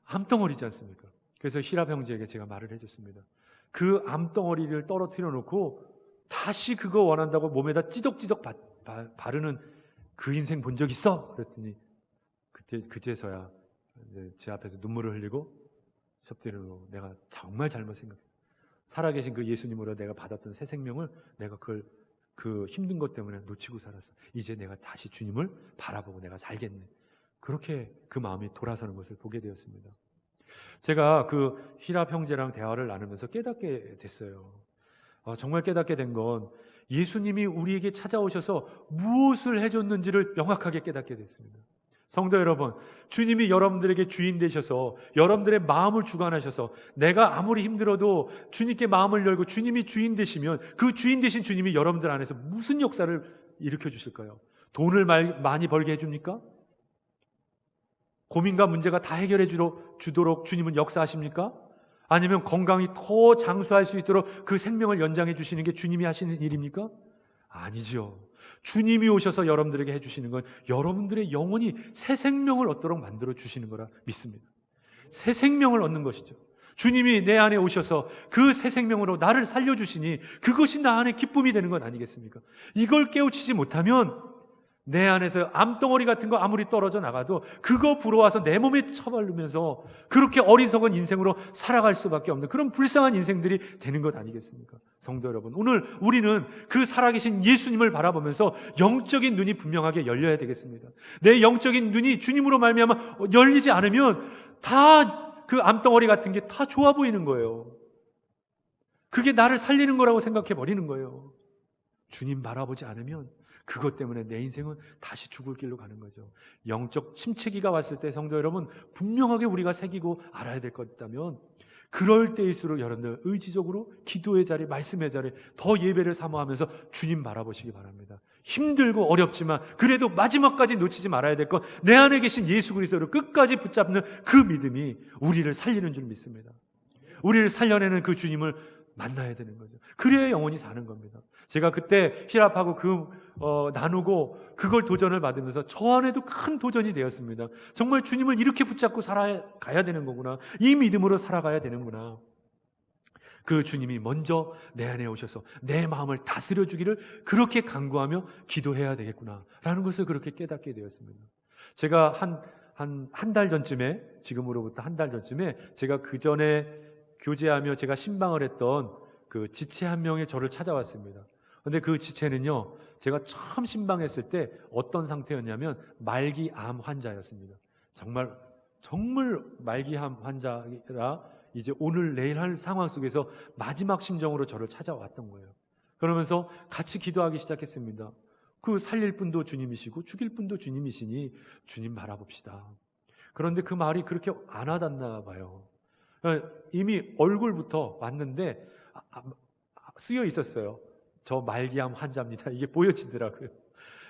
암덩어리지 않습니까? 그래서 히랍 형제에게 제가 말을 해줬습니다. 그 암덩어리를 떨어뜨려 놓고 다시 그거 원한다고 몸에다 찌덕찌덕 바르는 그 인생 본 적 있어? 그랬더니 그제서야 제 앞에서 눈물을 흘리고 섭디로, 내가 정말 잘못 생각했어. 살아계신 그 예수님으로 내가 받았던 새 생명을 내가 그 힘든 것 때문에 놓치고 살았어. 이제 내가 다시 주님을 바라보고 내가 살겠네. 그렇게 그 마음이 돌아서는 것을 보게 되었습니다. 제가 그 히랍 형제랑 대화를 나누면서 깨닫게 됐어요. 정말 깨닫게 된 건 예수님이 우리에게 찾아오셔서 무엇을 해줬는지를 명확하게 깨닫게 됐습니다. 성도 여러분, 주님이 여러분들에게 주인 되셔서 여러분들의 마음을 주관하셔서 내가 아무리 힘들어도 주님께 마음을 열고 주님이 주인 되시면, 그 주인 되신 주님이 여러분들 안에서 무슨 역사를 일으켜 주실까요? 돈을 많이 벌게 해줍니까? 고민과 문제가 다 해결해 주도록 주님은 역사하십니까? 아니면 건강이 더 장수할 수 있도록 그 생명을 연장해 주시는 게 주님이 하시는 일입니까? 아니죠. 주님이 오셔서 여러분들에게 해주시는 건 여러분들의 영혼이 새 생명을 얻도록 만들어 주시는 거라 믿습니다. 새 생명을 얻는 것이죠. 주님이 내 안에 오셔서 그 새 생명으로 나를 살려주시니 그것이 나 안에 기쁨이 되는 것 아니겠습니까? 이걸 깨우치지 못하면 내 안에서 암덩어리 같은 거 아무리 떨어져 나가도 그거 불어와서 내 몸에 처바르면서 그렇게 어리석은 인생으로 살아갈 수밖에 없는 그런 불쌍한 인생들이 되는 것 아니겠습니까? 성도 여러분, 오늘 우리는 그 살아계신 예수님을 바라보면서 영적인 눈이 분명하게 열려야 되겠습니다. 내 영적인 눈이 주님으로 말미암아 열리지 않으면 다 그 암덩어리 같은 게 다 좋아 보이는 거예요. 그게 나를 살리는 거라고 생각해 버리는 거예요. 주님 바라보지 않으면 그것 때문에 내 인생은 다시 죽을 길로 가는 거죠. 영적 침체기가 왔을 때 성도 여러분, 분명하게 우리가 새기고 알아야 될 것 있다면 그럴 때일수록 여러분들 의지적으로 기도의 자리, 말씀의 자리, 더 예배를 사모하면서 주님 바라보시기 바랍니다. 힘들고 어렵지만 그래도 마지막까지 놓치지 말아야 될 건 내 안에 계신 예수 그리스도를 끝까지 붙잡는 그 믿음이 우리를 살리는 줄 믿습니다. 우리를 살려내는 그 주님을 만나야 되는 거죠. 그래야 영원히 사는 겁니다. 제가 그때 힐합하고 나누고 그걸 도전을 받으면서 저 안에도 큰 도전이 되었습니다. 정말 주님을 이렇게 붙잡고 살아가야 되는 거구나. 이 믿음으로 살아가야 되는구나. 그 주님이 먼저 내 안에 오셔서 내 마음을 다스려 주기를 그렇게 간구하며 기도해야 되겠구나 라는 것을 그렇게 깨닫게 되었습니다. 제가 한 달 전쯤에, 지금으로부터 한 달 전쯤에 제가 그 전에 교제하며 제가 신방을 했던 그 지체 한 명이 저를 찾아왔습니다. 그런데 그 지체는요, 제가 처음 신방했을 때 어떤 상태였냐면 말기암 환자였습니다. 정말 말기암 환자라 이제 오늘 내일 할 상황 속에서 마지막 심정으로 저를 찾아왔던 거예요. 그러면서 같이 기도하기 시작했습니다. 그 살릴 분도 주님이시고 죽일 분도 주님이시니 주님 바라봅시다. 그런데 그 말이 그렇게 안 와닿나 봐요. 이미 얼굴부터 왔는데 쓰여 있었어요. 저 말기암 환자입니다. 이게 보여지더라고요.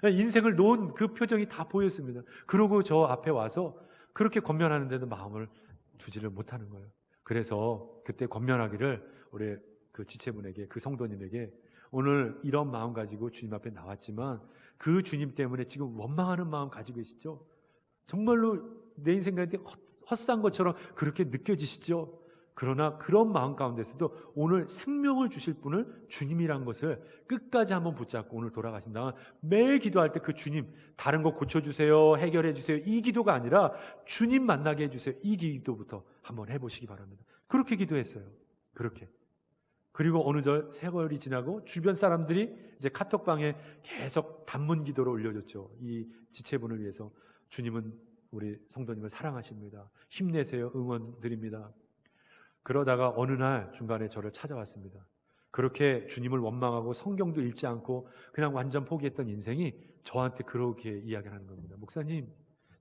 인생을 놓은 그 표정이 다 보였습니다. 그러고 저 앞에 와서 그렇게 권면하는데도 마음을 두지를 못하는 거예요. 그래서 그때 권면하기를 우리 그 지체분에게, 그 성도님에게 오늘 이런 마음 가지고 주님 앞에 나왔지만 그 주님 때문에 지금 원망하는 마음 가지고 계시죠? 정말로 내 인생 가운데 헛산 것처럼 그렇게 느껴지시죠? 그러나 그런 마음 가운데서도 오늘 생명을 주실 분을 주님이란 것을 끝까지 한번 붙잡고 오늘 돌아가신다면 매일 기도할 때 그 주님, 다른 거 고쳐주세요, 해결해주세요, 이 기도가 아니라 주님 만나게 해주세요, 이 기도부터 한번 해보시기 바랍니다. 그렇게 기도했어요. 그렇게. 그리고 어느 세월이 지나고 주변 사람들이 이제 카톡방에 계속 단문 기도를 올려줬죠. 이 지체분을 위해서. 주님은 우리 성도님을 사랑하십니다. 힘내세요. 응원 드립니다. 그러다가 어느 날 중간에 저를 찾아왔습니다. 그렇게 주님을 원망하고 성경도 읽지 않고 그냥 완전 포기했던 인생이 저한테 그렇게 이야기를 하는 겁니다. 목사님,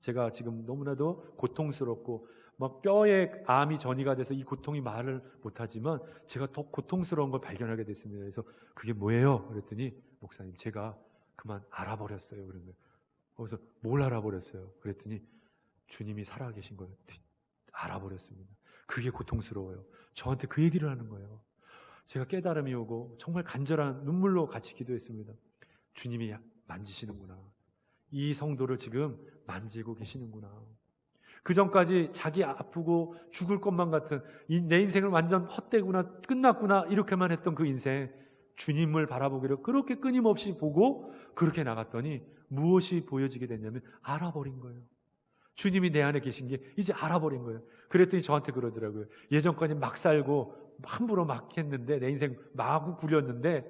제가 지금 너무나도 고통스럽고 막 뼈에 암이 전이가 돼서 이 고통이 말을 못하지만 제가 더 고통스러운 걸 발견하게 됐습니다. 그래서 그게 뭐예요? 그랬더니 목사님, 제가 그만 알아버렸어요. 그런 거예요. 그래서 뭘 알아버렸어요? 그랬더니 주님이 살아계신 걸 알아버렸습니다. 그게 고통스러워요. 저한테 그 얘기를 하는 거예요. 제가 깨달음이 오고 정말 간절한 눈물로 같이 기도했습니다. 주님이 만지시는구나. 이 성도를 지금 만지고 계시는구나. 그 전까지 자기 아프고 죽을 것만 같은 내 인생을 완전 헛되구나, 끝났구나 이렇게만 했던 그 인생, 주님을 바라보기를 그렇게 끊임없이 보고 그렇게 나갔더니 무엇이 보여지게 됐냐면 알아버린 거예요. 주님이 내 안에 계신 게 이제 알아버린 거예요. 그랬더니 저한테 그러더라고요. 예전까지 막 살고 함부로 막 했는데 내 인생 마구 구렸는데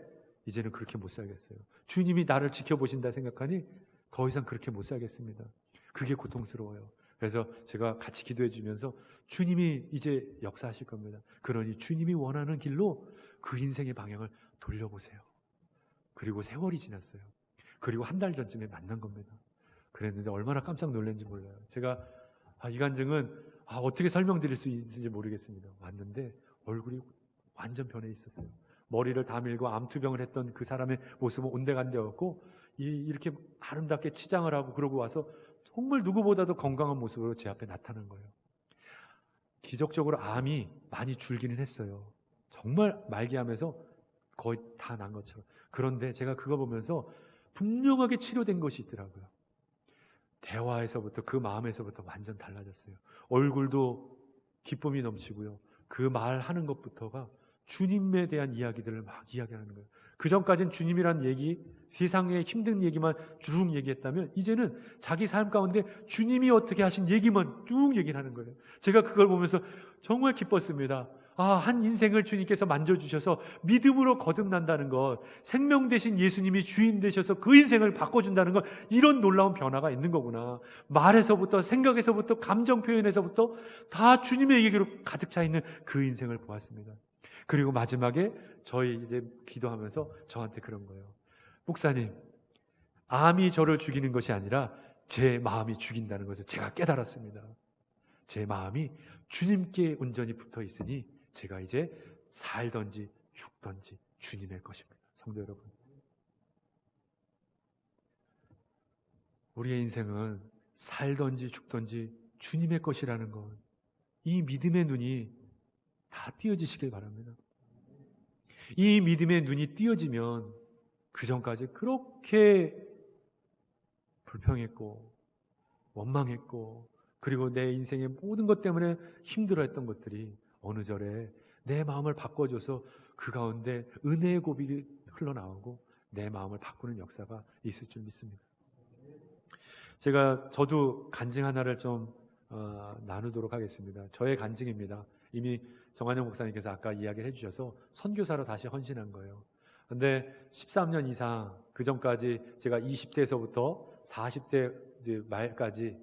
이제는 그렇게 못 살겠어요. 주님이 나를 지켜보신다 생각하니 더 이상 그렇게 못 살겠습니다. 그게 고통스러워요. 그래서 제가 같이 기도해 주면서 주님이 이제 역사하실 겁니다. 그러니 주님이 원하는 길로 그 인생의 방향을 돌려보세요. 그리고 세월이 지났어요. 그리고 한 달 전쯤에 만난 겁니다. 그랬는데 얼마나 깜짝 놀랐는지 몰라요. 제가 이 간증은 어떻게 설명드릴 수 있는지 모르겠습니다. 왔는데 얼굴이 완전 변해 있었어요. 머리를 다 밀고 암투병을 했던 그 사람의 모습은 온데간데 없고 이렇게 아름답게 치장을 하고 그러고 와서 정말 누구보다도 건강한 모습으로 제 앞에 나타난 거예요. 기적적으로 암이 많이 줄기는 했어요. 정말 말기암에서 거의 다 난 것처럼. 그런데 제가 그거 보면서 분명하게 치료된 것이 있더라고요. 대화에서부터, 그 마음에서부터 완전 달라졌어요. 얼굴도 기쁨이 넘치고요. 그 말하는 것부터가 주님에 대한 이야기들을 막 이야기하는 거예요. 그전까지는 주님이란 얘기, 세상의 힘든 얘기만 쭉 얘기했다면 이제는 자기 삶 가운데 주님이 어떻게 하신 얘기만 쭉 얘기를 하는 거예요. 제가 그걸 보면서 정말 기뻤습니다. 한 인생을 주님께서 만져주셔서 믿음으로 거듭난다는 것, 생명 되신 예수님이 주인 되셔서 그 인생을 바꿔준다는 것, 이런 놀라운 변화가 있는 거구나. 말에서부터, 생각에서부터, 감정 표현에서부터 다 주님의 얘기로 가득 차 있는 그 인생을 보았습니다. 그리고 마지막에 저희 이제 기도하면서 저한테 그런 거예요. 목사님, 암이 저를 죽이는 것이 아니라 제 마음이 죽인다는 것을 제가 깨달았습니다. 제 마음이 주님께 온전히 붙어 있으니 제가 이제 살든지 죽든지 주님의 것입니다. 성도 여러분, 우리의 인생은 살든지 죽든지 주님의 것이라는 것, 이 믿음의 눈이 다 띄어지시길 바랍니다. 이 믿음의 눈이 띄어지면 그 전까지 그렇게 불평했고 원망했고 그리고 내 인생의 모든 것 때문에 힘들어했던 것들이 어느 절에 내 마음을 바꿔줘서 그 가운데 은혜의 고백이 흘러나오고 내 마음을 바꾸는 역사가 있을 줄 믿습니다. 저도 간증 하나를 좀 나누도록 하겠습니다. 저의 간증입니다. 이미 정한영 목사님께서 아까 이야기를 해주셔서 선교사로 다시 헌신한 거예요. 근데 13년 이상 그 전까지 제가 20대에서부터 40대 말까지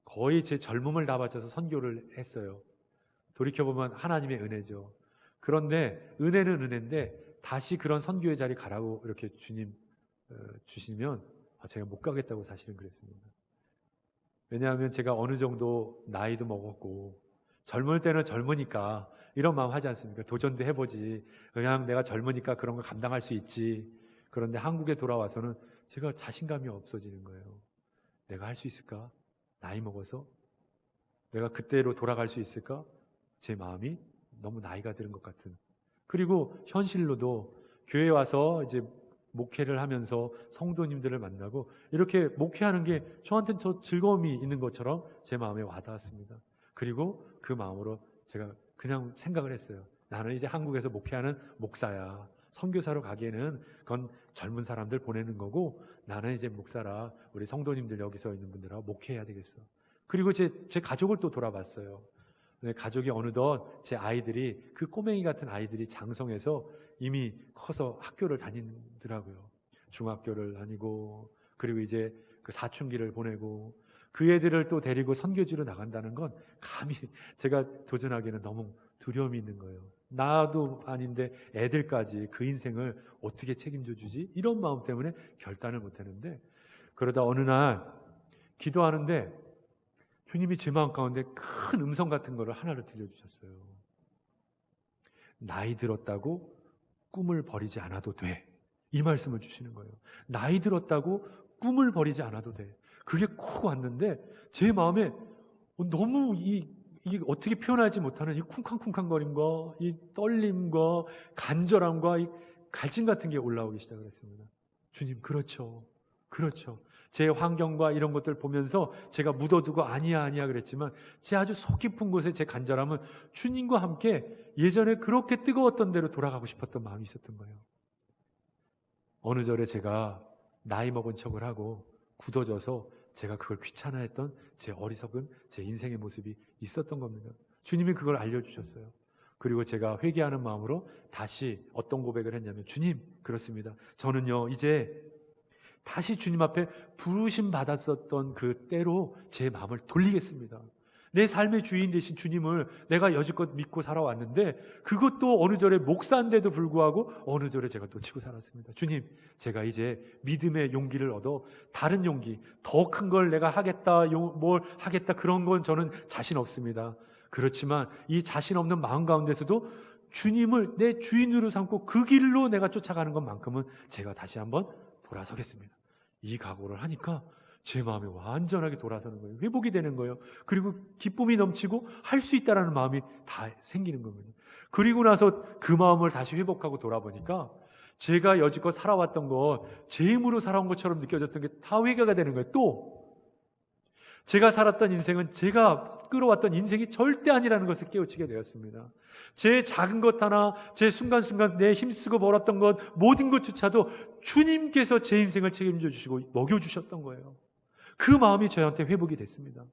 거의 제 젊음을 다 바쳐서 선교를 했어요. 돌이켜보면 하나님의 은혜죠. 그런데 은혜는 은혜인데 다시 그런 선교의 자리 가라고 이렇게 주님 주시면 제가 못 가겠다고 사실은 그랬습니다. 왜냐하면 제가 어느 정도 나이도 먹었고 젊을 때는 젊으니까 이런 마음 하지 않습니까? 도전도 해보지. 그냥 내가 젊으니까 그런 거 감당할 수 있지. 그런데 한국에 돌아와서는 제가 자신감이 없어지는 거예요. 내가 할 수 있을까? 나이 먹어서? 내가 그때로 돌아갈 수 있을까? 제 마음이 너무 나이가 들은 것 같은. 그리고 현실로도 교회 와서 이제 목회를 하면서 성도님들을 만나고 이렇게 목회하는 게 저한테는 저 즐거움이 있는 것처럼 제 마음에 와닿았습니다. 그리고 그 마음으로 제가 그냥 생각을 했어요. 나는 이제 한국에서 목회하는 목사야. 선교사로 가기에는 그건 젊은 사람들 보내는 거고 나는 이제 목사라 우리 성도님들 여기서 있는 분들하고 목회해야 되겠어. 그리고 제 가족을 또 돌아봤어요. 가족이 어느덧 제 아이들이 그 꼬맹이 같은 아이들이 장성해서 이미 커서 학교를 다니더라고요. 중학교를 다니고 그리고 이제 그 사춘기를 보내고 그 애들을 또 데리고 선교지로 나간다는 건 감히 제가 도전하기에는 너무 두려움이 있는 거예요. 나도 아닌데 애들까지 그 인생을 어떻게 책임져 주지? 이런 마음 때문에 결단을 못 했는데 그러다 어느 날 기도하는데 주님이 제 마음 가운데 큰 음성 같은 거를 하나를 들려주셨어요. 나이 들었다고 꿈을 버리지 않아도 돼. 이 말씀을 주시는 거예요. 나이 들었다고 꿈을 버리지 않아도 돼. 그게 콕 왔는데 제 마음에 너무 이게 어떻게 표현하지 못하는 이 쿵쾅쿵쾅거림과 이 떨림과 간절함과 이 갈증 같은 게 올라오기 시작을 했습니다. 주님, 그렇죠. 제 환경과 이런 것들 보면서 제가 묻어두고 아니야 그랬지만 제 아주 속 깊은 곳에 제 간절함은 주님과 함께 예전에 그렇게 뜨거웠던 대로 돌아가고 싶었던 마음이 있었던 거예요. 어느 절에 제가 나이 먹은 척을 하고 굳어져서 제가 그걸 귀찮아했던 제 어리석은 제 인생의 모습이 있었던 겁니다. 주님이 그걸 알려주셨어요. 그리고 제가 회개하는 마음으로 다시 어떤 고백을 했냐면 주님, 그렇습니다. 저는요 이제 다시 주님 앞에 부르심 받았었던 그 때로 제 마음을 돌리겠습니다. 내 삶의 주인 되신 주님을 내가 여지껏 믿고 살아왔는데 그것도 어느 절에 목사인데도 불구하고 어느 절에 제가 놓치고 살았습니다. 주님, 제가 이제 믿음의 용기를 얻어 다른 용기, 더 큰 걸 내가 하겠다, 뭘 하겠다 그런 건 저는 자신 없습니다. 그렇지만 이 자신 없는 마음 가운데서도 주님을 내 주인으로 삼고 그 길로 내가 쫓아가는 것만큼은 제가 다시 한번 돌아서겠습니다. 이 각오를 하니까 제 마음이 완전하게 돌아서는 거예요. 회복이 되는 거예요. 그리고 기쁨이 넘치고 할 수 있다라는 마음이 다 생기는 겁니다. 그리고 나서 그 마음을 다시 회복하고 돌아보니까 제가 여지껏 살아왔던 거 제 힘으로 살아온 것처럼 느껴졌던 게 다 회개가 되는 거예요. 또 제가 살았던 인생은 제가 끌어왔던 인생이 절대 아니라는 것을 깨우치게 되었습니다. 제 작은 것 하나, 제 순간순간 내 힘쓰고 벌었던 것, 모든 것조차도 주님께서 제 인생을 책임져 주시고 먹여주셨던 거예요. 그 마음이 저한테 회복이 됐습니다.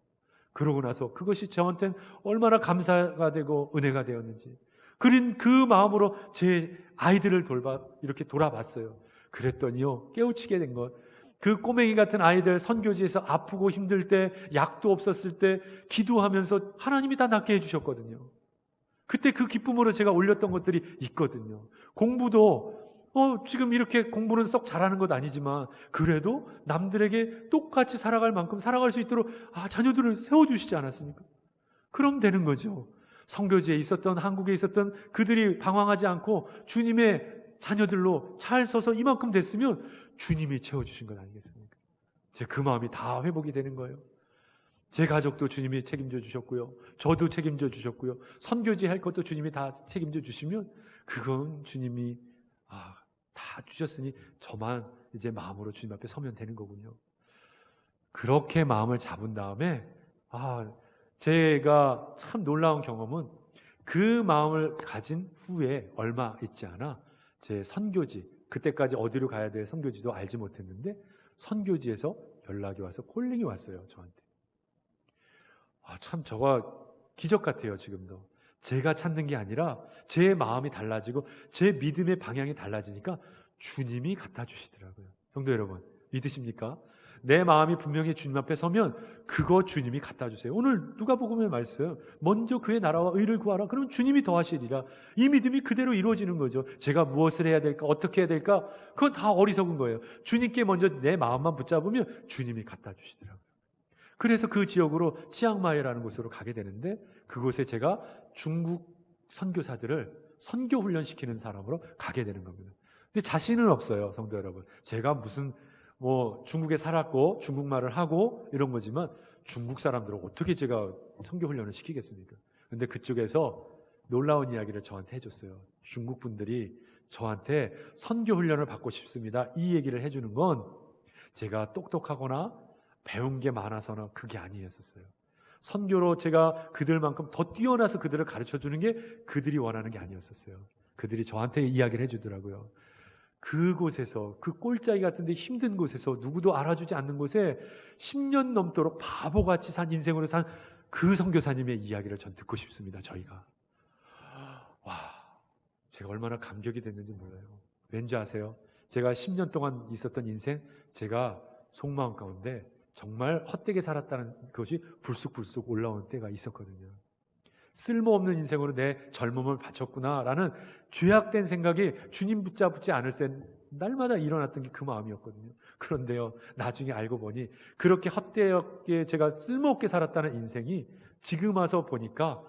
그러고 나서 그것이 저한테는 얼마나 감사가 되고 은혜가 되었는지, 그린 그 마음으로 제 아이들을 이렇게 돌아봤어요. 그랬더니요, 깨우치게 된 것, 그 꼬맹이 같은 아이들 선교지에서 아프고 힘들 때, 약도 없었을 때 기도하면서 하나님이 다 낫게 해주셨거든요. 그때 그 기쁨으로 제가 올렸던 것들이 있거든요. 공부도 지금 이렇게 공부는 썩 잘하는 것 아니지만 그래도 남들에게 똑같이 살아갈 만큼 살아갈 수 있도록 자녀들을 세워주시지 않았습니까? 그럼 되는 거죠. 선교지에 있었던, 한국에 있었던 그들이 방황하지 않고 주님의 자녀들로 잘 서서 이만큼 됐으면 주님이 채워주신 것 아니겠습니까? 제 그 마음이 다 회복이 되는 거예요. 제 가족도 주님이 책임져 주셨고요. 저도 책임져 주셨고요. 선교지 할 것도 주님이 다 책임져 주시면 그건 주님이 다 주셨으니 저만 이제 마음으로 주님 앞에 서면 되는 거군요. 그렇게 마음을 잡은 다음에 제가 참 놀라운 경험은 그 마음을 가진 후에 얼마 있지 않아 제 선교지, 그때까지 어디로 가야 될 선교지도 알지 못했는데 선교지에서 연락이 와서 콜링이 왔어요, 저한테. 참 저가 기적 같아요, 지금도. 제가 찾는 게 아니라 제 마음이 달라지고 제 믿음의 방향이 달라지니까 주님이 갖다 주시더라고요. 성도 여러분, 믿으십니까? 내 마음이 분명히 주님 앞에 서면 그거 주님이 갖다 주세요. 오늘 누가복음의 말씀, 먼저 그의 나라와 의를 구하라. 그럼 주님이 더하시리라. 이 믿음이 그대로 이루어지는 거죠. 제가 무엇을 해야 될까, 어떻게 해야 될까, 그건 다 어리석은 거예요. 주님께 먼저 내 마음만 붙잡으면 주님이 갖다 주시더라고요. 그래서 그 지역으로 치앙마이라는 곳으로 가게 되는데, 그곳에 제가 중국 선교사들을 선교 훈련시키는 사람으로 가게 되는 겁니다. 근데 자신은 없어요, 성도 여러분. 제가 무슨 중국에 살았고 중국말을 하고 이런 거지만 중국 사람들은 어떻게 제가 선교 훈련을 시키겠습니까? 근데 그쪽에서 놀라운 이야기를 저한테 해줬어요. 중국 분들이 저한테 선교 훈련을 받고 싶습니다, 이 얘기를 해주는 건 제가 똑똑하거나 배운 게 많아서는 그게 아니었었어요. 선교로 제가 그들만큼 더 뛰어나서 그들을 가르쳐주는 게 그들이 원하는 게 아니었었어요. 그들이 저한테 이야기를 해주더라고요. 그곳에서, 그 꼴짜기 같은데 힘든 곳에서, 누구도 알아주지 않는 곳에 10년 넘도록 바보같이 산 인생으로 산 그 선교사님의 이야기를 전 듣고 싶습니다. 저희가. 제가 얼마나 감격이 됐는지 몰라요. 왠지 아세요? 제가 10년 동안 있었던 인생, 제가 속마음 가운데 정말 헛되게 살았다는 것이 불쑥불쑥 올라오는 때가 있었거든요. 쓸모없는 인생으로 내 젊음을 바쳤구나라는 죄악된 생각이 주님 붙잡지 않을 때 날마다 일어났던 게 그 마음이었거든요. 그런데요, 나중에 알고 보니 그렇게 헛되게 제가 쓸모없게 살았다는 인생이 지금 와서 보니까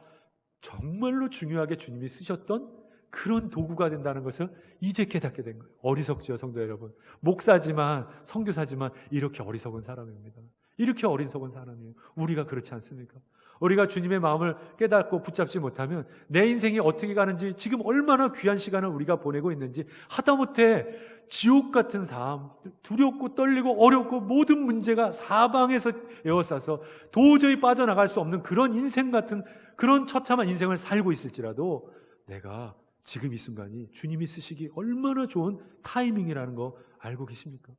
정말로 중요하게 주님이 쓰셨던 그런 도구가 된다는 것을 이제 깨닫게 된 거예요. 어리석죠, 성도 여러분. 목사지만, 선교사지만 이렇게 어리석은 사람입니다. 이렇게 어리석은 사람이에요. 우리가 그렇지 않습니까? 우리가 주님의 마음을 깨닫고 붙잡지 못하면 내 인생이 어떻게 가는지, 지금 얼마나 귀한 시간을 우리가 보내고 있는지, 하다못해 지옥 같은 삶, 두렵고 떨리고 어렵고 모든 문제가 사방에서 에워싸서 도저히 빠져나갈 수 없는 그런 인생 같은, 그런 처참한 인생을 살고 있을지라도 내가 지금 이 순간이 주님이 쓰시기 얼마나 좋은 타이밍이라는 거 알고 계십니까?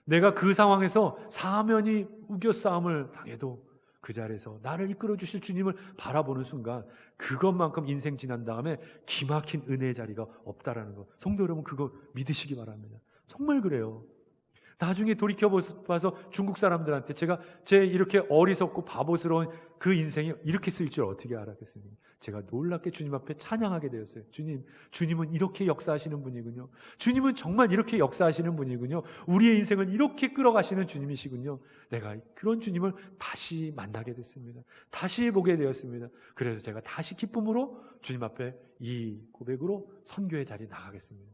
내가 그 상황에서 사면이 우겨싸움을 당해도 그 자리에서 나를 이끌어 주실 주님을 바라보는 순간, 그것만큼 인생 지난 다음에 기막힌 은혜의 자리가 없다라는 거, 성도 여러분, 그거 믿으시기 바랍니다. 정말 그래요. 나중에 돌이켜봐서 중국 사람들한테 제 이렇게 어리석고 바보스러운 그 인생이 이렇게 쓰일 줄 어떻게 알았겠습니까? 제가 놀랍게 주님 앞에 찬양하게 되었어요. 주님은 이렇게 역사하시는 분이군요. 주님은 정말 이렇게 역사하시는 분이군요. 우리의 인생을 이렇게 끌어가시는 주님이시군요. 내가 그런 주님을 다시 만나게 됐습니다. 다시 보게 되었습니다. 그래서 제가 다시 기쁨으로 주님 앞에 이 고백으로 선교의 자리에 나가겠습니다.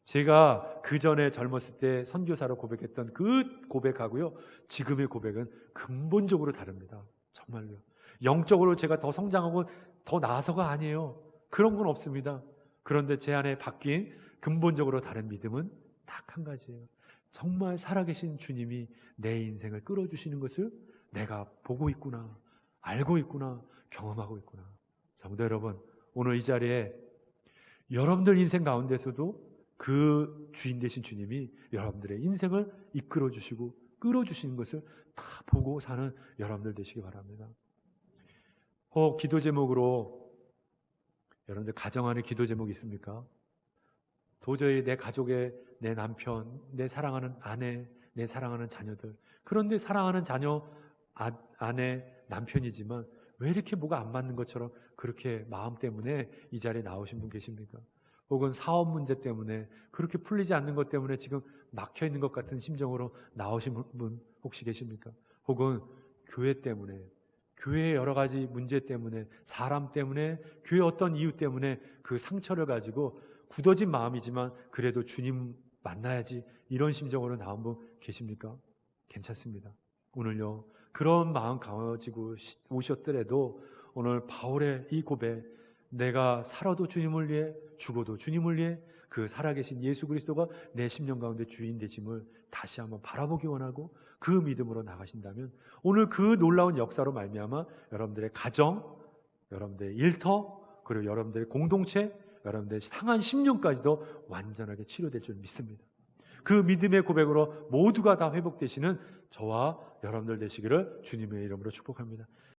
제가 그 전에 젊었을 때 선교사로 고백했던 그 고백하고요, 지금의 고백은 근본적으로 다릅니다. 정말요. 영적으로 제가 더 성장하고 더 나아서가 아니에요. 그런 건 없습니다. 그런데 제 안에 바뀐 근본적으로 다른 믿음은 딱 한 가지예요. 정말 살아계신 주님이 내 인생을 끌어주시는 것을 내가 보고 있구나, 알고 있구나, 경험하고 있구나. 성도 여러분, 오늘 이 자리에 여러분들 인생 가운데서도 그 주인 되신 주님이 여러분들의 인생을 이끌어 주시고 끌어주시는 것을 다 보고 사는 여러분들 되시기 바랍니다. 혹 기도 제목으로 여러분들 가정 안에 기도 제목이 있습니까? 도저히 내 가족의 내 남편, 내 사랑하는 아내, 내 사랑하는 자녀들, 그런데 사랑하는 자녀, 아내, 남편이지만 왜 이렇게 뭐가 안 맞는 것처럼 그렇게 마음 때문에 이 자리에 나오신 분 계십니까? 혹은 사업 문제 때문에 그렇게 풀리지 않는 것 때문에 지금 막혀 있는 것 같은 심정으로 나오신 분 혹시 계십니까? 혹은 교회 때문에, 교회의 여러 가지 문제 때문에, 사람 때문에, 교회 어떤 이유 때문에 그 상처를 가지고 굳어진 마음이지만 그래도 주님 만나야지 이런 심정으로 나온 분 계십니까? 괜찮습니다. 오늘요, 그런 마음 가지고 오셨더라도 오늘 바울의 이 고백, 내가 살아도 주님을 위해, 죽어도 주님을 위해 그 살아계신 예수 그리스도가 내 심령 가운데 주인 되심을 다시 한번 바라보기 원하고 그 믿음으로 나가신다면 오늘 그 놀라운 역사로 말미암아 여러분들의 가정, 여러분들의 일터, 그리고 여러분들의 공동체, 여러분들의 상한 심령까지도 완전하게 치료될 줄 믿습니다. 그 믿음의 고백으로 모두가 다 회복되시는 저와 여러분들 되시기를 주님의 이름으로 축복합니다.